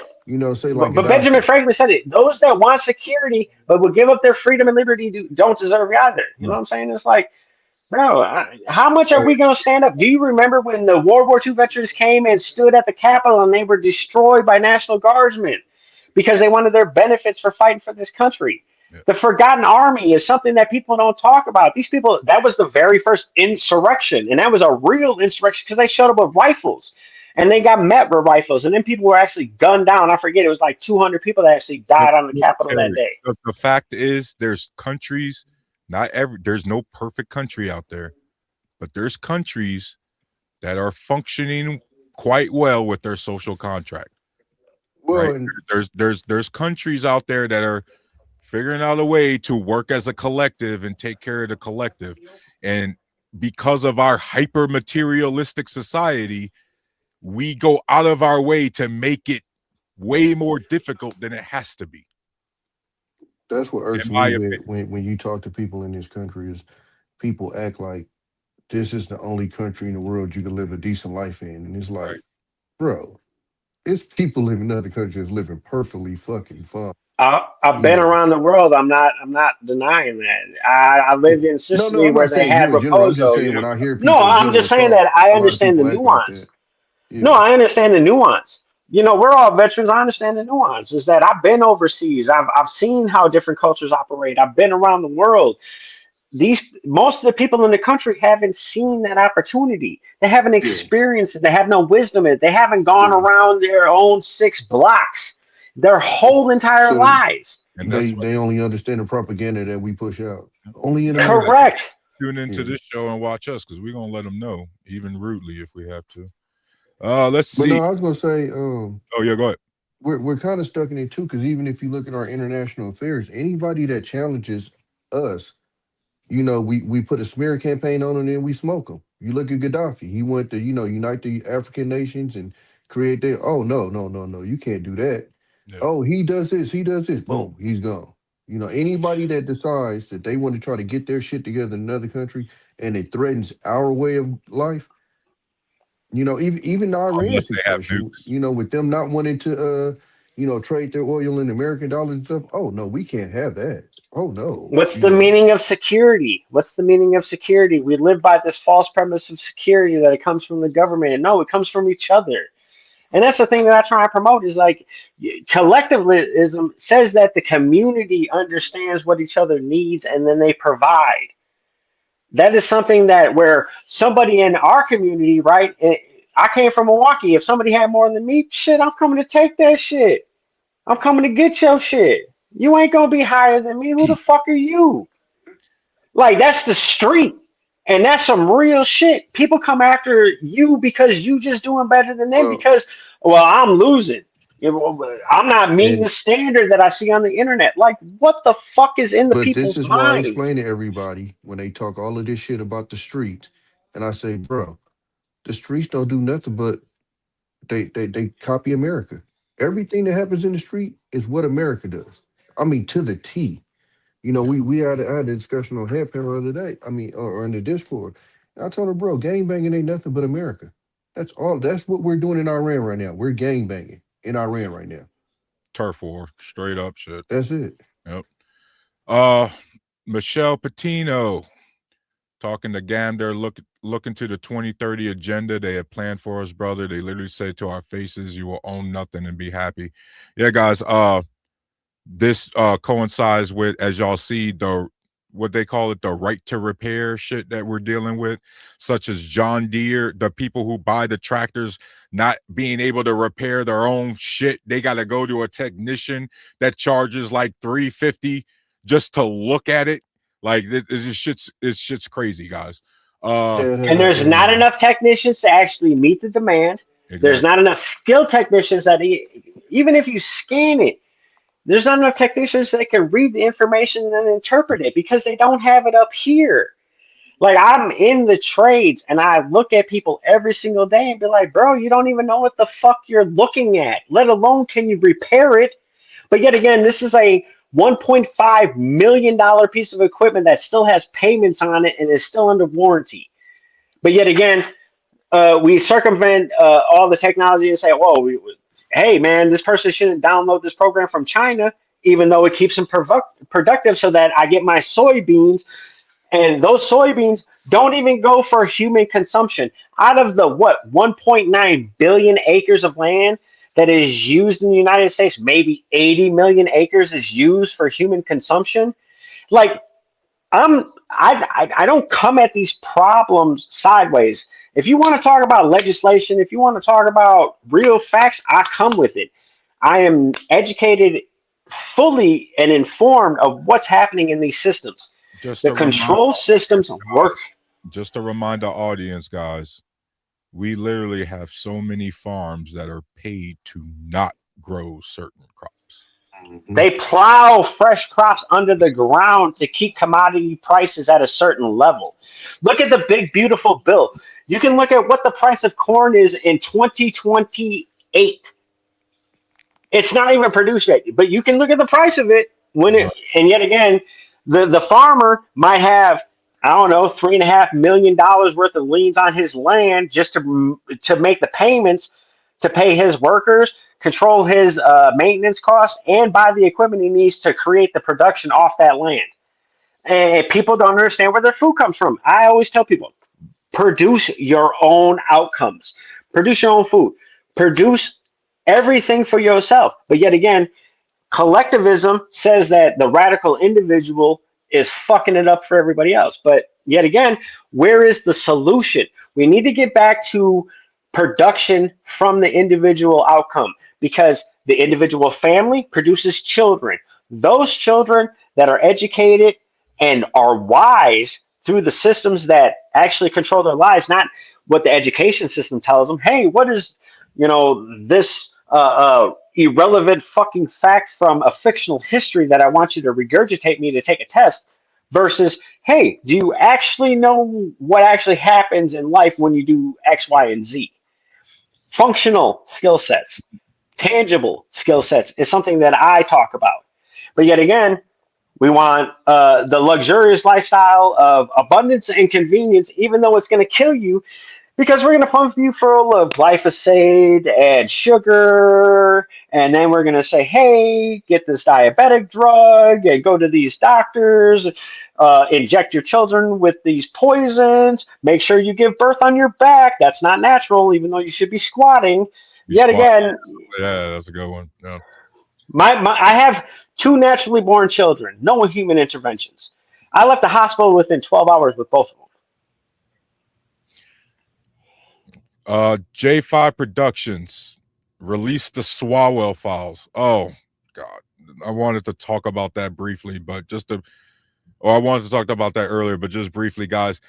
say like but Benjamin Gaddafi, Franklin said it. Those that want security but would give up their freedom and liberty don't deserve it either. You know what I'm saying? It's like, bro, how much are we going to stand up? Do you remember when the World War II veterans came and stood at the Capitol and they were destroyed by National Guardsmen because they wanted their benefits for fighting for this country? yeah, The Forgotten Army is something that people don't talk about. These people, that was the very first insurrection, and that was a real insurrection because they showed up with rifles and they got met with rifles, and then people were actually gunned down. I forget, it was like 200 people that actually died on the Capitol that Terry, day. the fact is, there's countries, there's no perfect country out there, but there's countries that are functioning quite well with their social contract, well, right? and There's countries out there that are figuring out a way to work as a collective and take care of the collective. And because of our hyper materialistic society, we go out of our way to make it way more difficult than it has to be, that's what in irks me my with opinion. when you talk to people in this country is people act like this is the only country in the world you can live a decent life in, and it's Right. like, bro, it's people living in other countries living perfectly fucking fine, I've you been know. around the world. I'm not denying that. I Yeah. lived in No, Sicily I'm where not they saying you had in general. I'm just Raposo. saying when I hear No, people in I'm general just saying talk, that I a lot of understand the people act like nuance. that. No, Yeah. I understand the nuance. You know, we're all veterans. I understand the nuance. Is that I've been overseas. I've seen how different cultures operate. I've been around the world. These most of the people in the country haven't seen that opportunity. They haven't Yeah, experienced it. They have no wisdom in it. They haven't gone yeah. around their own 6 blocks their whole entire So lives. And that's what they only understand the propaganda that we push out. Only in that's why I America. say Correct. tune into Yeah. this show and watch us because we're gonna let them know, even rudely if we have to. Let's But see. no, I was gonna say, Oh yeah, go ahead. we're kind of stuck in it too, because even if you look at our international affairs, anybody that challenges us, we put a smear campaign on and then we smoke them. You look at Gaddafi; he went to unite the African nations and create their. Oh no, no, no, no! You can't do that. Yeah. Oh, he does this. He does this. Boom, he's gone. Anybody that decides that they want to try to get their shit together in another country and it threatens our way of life, even the Iran Unless they have situation, nukes. with them not wanting to, trade their oil in American dollars and stuff. Oh no, we can't have that. Oh no, What's the meaning of security? What's the meaning of security? We live by this false premise of security that it comes from the government. No, it comes from each other. And that's the thing that I try and promote is like collectivism says that the community understands what each other needs and then they provide. That is something that where somebody in our community, right? I came from Milwaukee. If somebody had more than me, shit, I'm coming to take that shit. I'm coming to get your shit. You ain't gonna be higher than me. Who the fuck are you? Like that's the street. And that's some real shit. People come after you because you just doing better than them well, because, well, I'm losing. I'm not meeting the and standard that I see on the internet. Like, what the fuck is in the but this people's is why I minds? explain to everybody when they talk all of this shit about the streets, and I say, bro, the streets don't do nothing but they copy America. Everything that happens in the street is what America does. I mean, to the T. I had a discussion on Headpan the other day. I mean, or in the Discord. And I told her, bro, gang banging ain't nothing but America. That's all. That's what we're doing in Iran right now. We're gang banging in Iran right now. Turf war, straight up shit. That's it. Yep. Michelle Patino talking to Gander, looking to the 2030 agenda they have planned for us, brother. They literally say to our faces, you will own nothing and be happy. Yeah, guys, this coincides with, as y'all see, the what they call it, the right to repair shit that we're dealing with, such as John Deere, the people who buy the tractors not being able to repair their own shit. They got to go to a technician that charges like $350 just to look at it. Like it's shit's crazy, guys. Dad had And a there's not enough technicians to actually meet the demand. There's Exactly. not enough skilled technicians that even if you scan it, there's not enough technicians that can read the information and interpret it because they don't have it up here. Like I'm in the trades and I look at people every single day and be like, bro, you don't even know what the fuck you're looking at, let alone can you repair it. But yet again, this is a $1.5 million piece of equipment that still has payments on it and is still under warranty. But yet again, we circumvent all the technology and say, whoa, hey, man, this person shouldn't download this program from China, even though it keeps them productive so that I get my soybeans. And those soybeans don't even go for human consumption. Out of the, 1.9 billion acres of land that is used in the United States, maybe 80 million acres is used for human consumption. Like, I don't come at these problems sideways. If you want to talk about legislation, if you want to talk about real facts, I come with it. I am educated fully and informed of what's happening in these systems. Just The a reminder, control systems work. guys. Just to remind the audience, guys, we literally have so many farms that are paid to not grow certain crops. They plow fresh crops under the ground to keep commodity prices at a certain level. Look at the big, beautiful bill. You can look at what the price of corn is in 2028. It's not even produced yet, but you can look at the price of it when it. Right. And yet again, the farmer might have, I don't know, $3.5 million worth of liens on his land just to make the payments to pay his workers, control his maintenance costs, and buy the equipment he needs to create the production off that land. And people don't understand where their food comes from. I always tell people, produce your own outcomes, produce your own food, produce everything for yourself. But yet again, collectivism says that the radical individual is fucking it up for everybody else. But yet again, where is the solution? We need to get back to production from the individual outcome, because the individual family produces children. Those children that are educated and are wise through the systems that actually control their lives, not what the education system tells them. Hey, what is, this irrelevant fucking fact from a fictional history that I want you to regurgitate me to take a test, versus, hey, do you actually know what actually happens in life when you do X, Y, and Z? Functional skill sets, tangible skill sets is something that I talk about. But yet again, we want the luxurious lifestyle of abundance and convenience, even though it's going to kill you, because we're going to pump you full of glyphosate and sugar. And then we're going to say, hey, get this diabetic drug and go to these doctors, inject your children with these poisons. Make sure you give birth on your back. That's not natural, even though you should be squatting. Again, yeah, that's a good one. Yeah. I have 2 naturally born children, no human interventions. I left the hospital within 12 hours with both of them. J5 Productions released the Swalwell files. Oh God, I wanted to talk about that briefly, but I wanted to talk about that earlier, but just briefly, guys.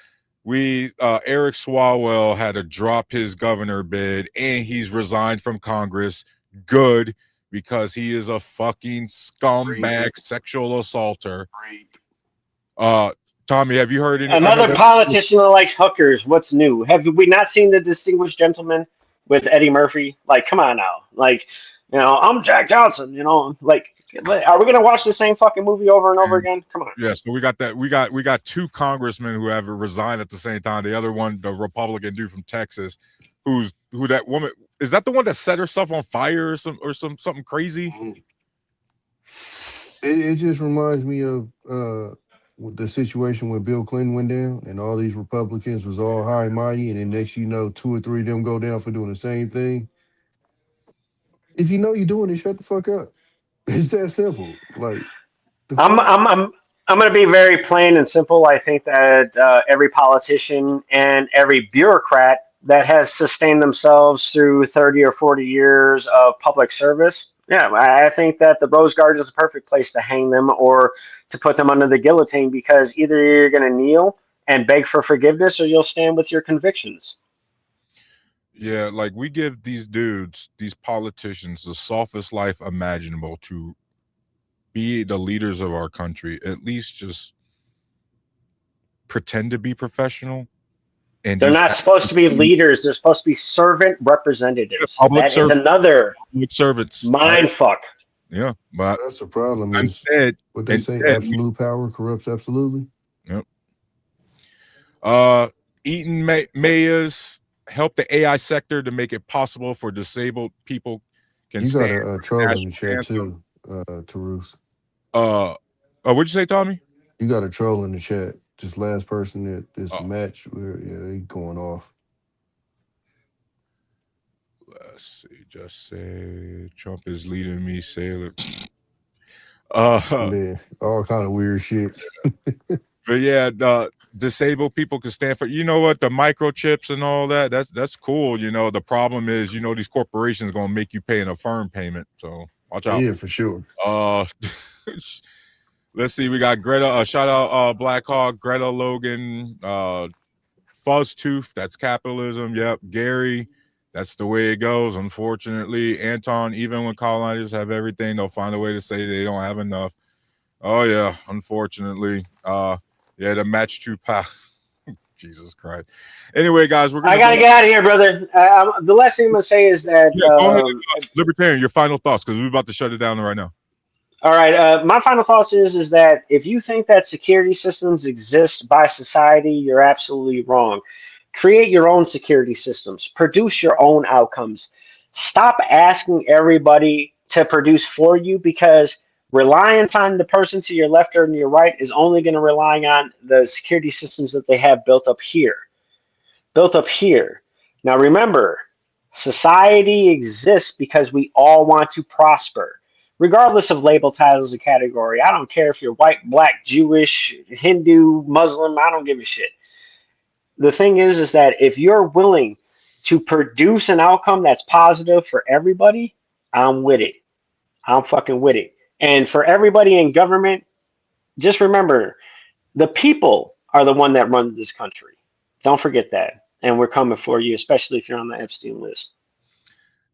Eric Swalwell had to drop his governor bid, and he's resigned from Congress. Good, because he is a fucking scumbag sexual assaulter. Tommy, have you heard another politician that likes hookers? What's new? Have we not seen The Distinguished Gentleman with Eddie Murphy? Like, come on now. Like, I'm Jack Johnson. Like, are we gonna watch the same fucking movie over and over again? Come on. Yeah, so we got that. We got 2 congressmen who have resigned at the same time. The other one, the Republican dude from Texas, who that woman is, that the one that set herself on fire or something crazy? It just reminds me of the situation when Bill Clinton went down and all these Republicans was all high and mighty, and then next 2 or 3 of them go down for doing the same thing. If you know you're doing it, shut the fuck up. It's that simple. Like, I'm going to be very plain and simple. I think that every politician and every bureaucrat that has sustained themselves through 30 or 40 years of public service, yeah, I think that the Rose Garden is a perfect place to hang them or to put them under the guillotine, because either you're going to kneel and beg for forgiveness or you'll stand with your convictions. Yeah, like, we give these politicians, the softest life imaginable to be the leaders of our country. At least just pretend to be professional. And they're not supposed to be leaders. They're supposed to be servant representatives. That is another servants mind fuck. Yeah, but that's the problem. Instead, what they say, absolute power corrupts absolutely. Yep. Eaton Mayers help the AI sector to make it possible for disabled people can You stand. got a troll in the chat too, Tarus. What'd you say, Tommy? You got a troll in the chat. Just last person that this match where they going off. Let's see. Just say Trump is leading me, sailor. Man, all kind of weird shit. But yeah, the disabled people can stand for, the microchips and all that. That's cool. The problem is, these corporations gonna make you pay an affirm payment. So watch out. Yeah, for sure. Let's see. We got Greta. Shout out Black Hawk, Greta Logan, Fuzz Tooth. That's capitalism. Yep. Gary. That's the way it goes. Unfortunately, Anton. Even when colonizers have everything, they'll find a way to say they don't have enough. Oh yeah. Unfortunately. Yeah. The match 2 path. Jesus Christ. Anyway, guys, I gotta get out of here, brother. The last thing I'm gonna say is that go ahead, Libertarian. Your final thoughts, because we're about to shut it down right now. All right. My final thoughts is that if you think that security systems exist by society, you're absolutely wrong. Create your own security systems. Produce your own outcomes. Stop asking everybody to produce for you, because reliance on the person to your left or to your right is only going to rely on the security systems that they have built up here. Now, remember, Society exists because we all want to prosper, regardless of label, titles, or category. I don't care if you're white, black, Jewish, Hindu, Muslim. I don't give a shit. The thing is that if you're willing to produce an outcome that's positive for everybody, I'm with it. I'm fucking with it. And for everybody in government, just remember the people are the one that run this country. Don't forget that. And we're coming for you, especially if you're on the Epstein list.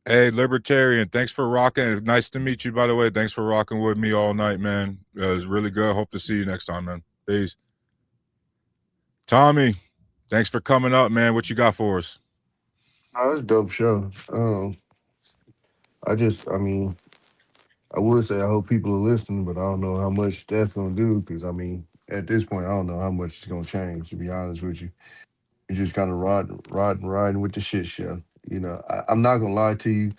Hey, Libertarian, thanks for rocking. Nice to meet you, by the way. Thanks for rocking with me all night, man. It was really good. Hope to see you next time, man. Peace. Tommy, thanks for coming up, man. What you got for us? Oh, it's a dope show. I mean, I would say I hope people are listening, but I don't know how much that's gonna do because I mean, at this point, I don't know how much it's gonna change. To be honest with you, it's just kind of riding with the shit show. You know, I'm not gonna lie to you.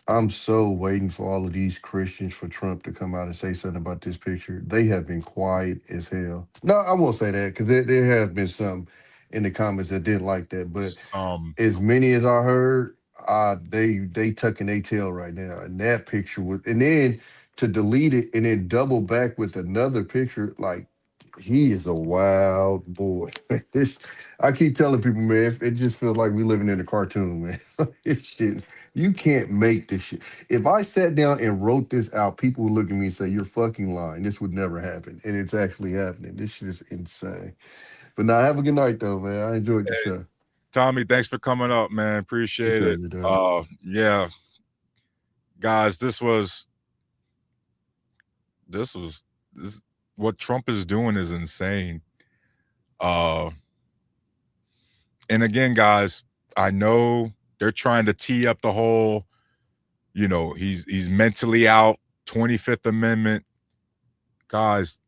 I'm so waiting for all of these Christians for Trump to come out and say something about this picture. They have been quiet as hell. No, I won't say that because there have been some in the comments that didn't like that, but as many as I heard, they tucking their tail right now. And that picture was, and then to delete it and then double back with another picture, like he is a wild boy. It's, I keep telling people, man, it just feels like we living in a cartoon, man. It's just you can't make this shit. If I sat down and wrote this out, people would look at me and say, "You're fucking lying. This would never happen," and it's actually happening. This shit is insane. But now, have a good night, though, man. I enjoyed the show. Tommy, thanks for coming up, man. Appreciate it. Yeah, guys, this what Trump is doing is insane. And again, guys, I know they're trying to tee up the whole, he's mentally out, 25th Amendment. Guys,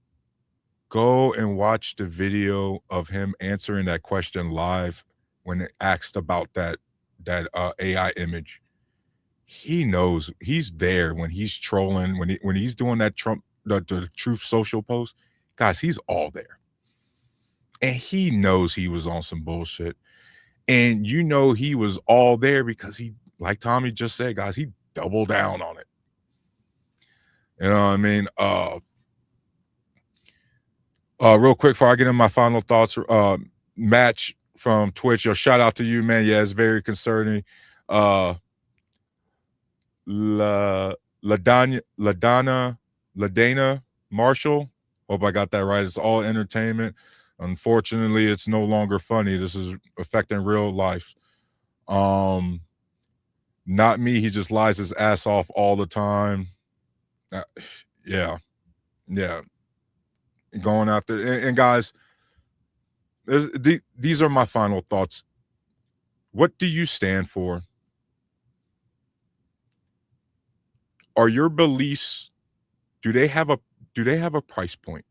go and watch the video of him answering that question live when it asked about that AI image. He knows he's there when he's trolling, when he's doing that Trump the Truth Social post. Guys, he's all there. And he knows he was on some bullshit. And he was all there because he, like Tommy just said, guys, he doubled down on it. You know what I mean? Real quick before I get in my final thoughts, Match from Twitch, shout out to you, man. Yeah, it's very concerning. LaDana Marshall, hope I got that right. It's all entertainment. Unfortunately, it's no longer funny. This is affecting real life. Not me. He just lies his ass off all the time. Yeah. Going out there. And guys, these are my final thoughts. What do you stand for? Are your beliefs, do they have a price point?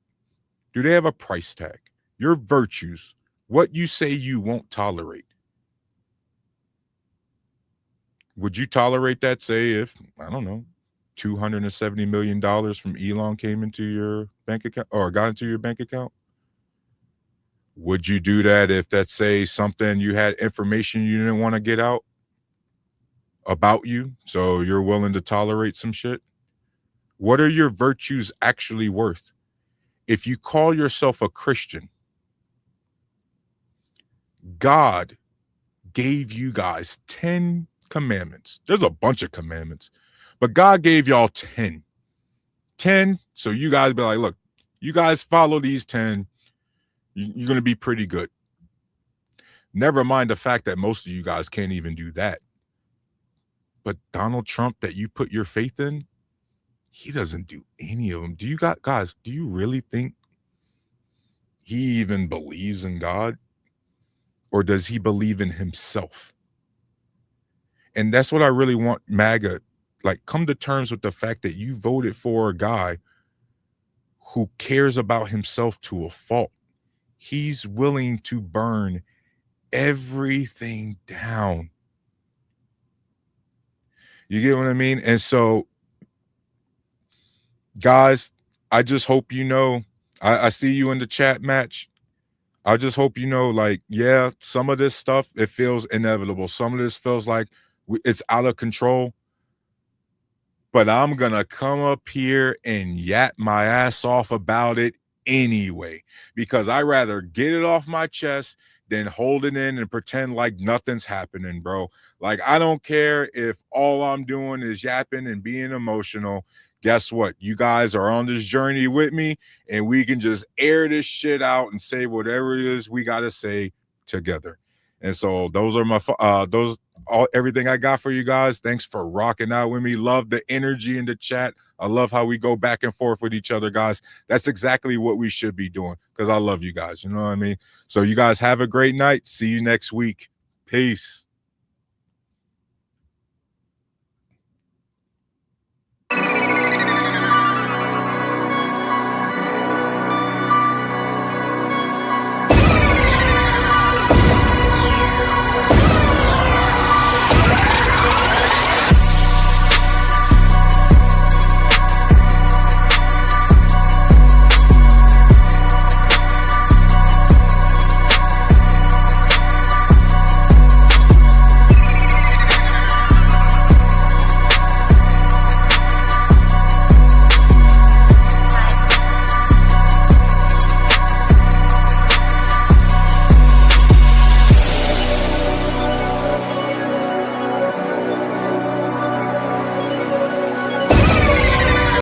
Do they have a price tag? Your virtues, what you say you won't tolerate. Would you tolerate that, say, if, I don't know, $270 million from Elon came into your bank account or got into your bank account? Would you do that if that's, say, something you had information you didn't want to get out about you, so you're willing to tolerate some shit? What are your virtues actually worth? If you call yourself a Christian, God gave you guys 10 commandments. There's a bunch of commandments, but God gave y'all 10. 10, so you guys be like, look, you guys follow these 10, you're going to be pretty good. Never mind the fact that most of you guys can't even do that. But Donald Trump, that you put your faith in, he doesn't do any of them. Do you guys, do you really think he even believes in God? Or does he believe in himself? And that's what I really want MAGA, like, come to terms with the fact that you voted for a guy who cares about himself to a fault. He's willing to burn everything down. You get what I mean? And so, guys, I just hope I see you in the chat, Match. I just hope like, yeah, some of this stuff, it feels inevitable. Some of this feels like It's out of control. But I'm going to come up here and yap my ass off about it anyway, because I rather get it off my chest than hold it in and pretend like nothing's happening, bro. Like, I don't care if all I'm doing is yapping and being emotional. Guess what? You guys are on this journey with me, and we can just air this shit out and say whatever it is we got to say together. And so those are my everything I got for you guys. Thanks for rocking out with me. Love the energy in the chat. I love how we go back and forth with each other, guys. That's exactly what we should be doing, because I love you guys. You know what I mean? So you guys have a great night. See you next week. Peace.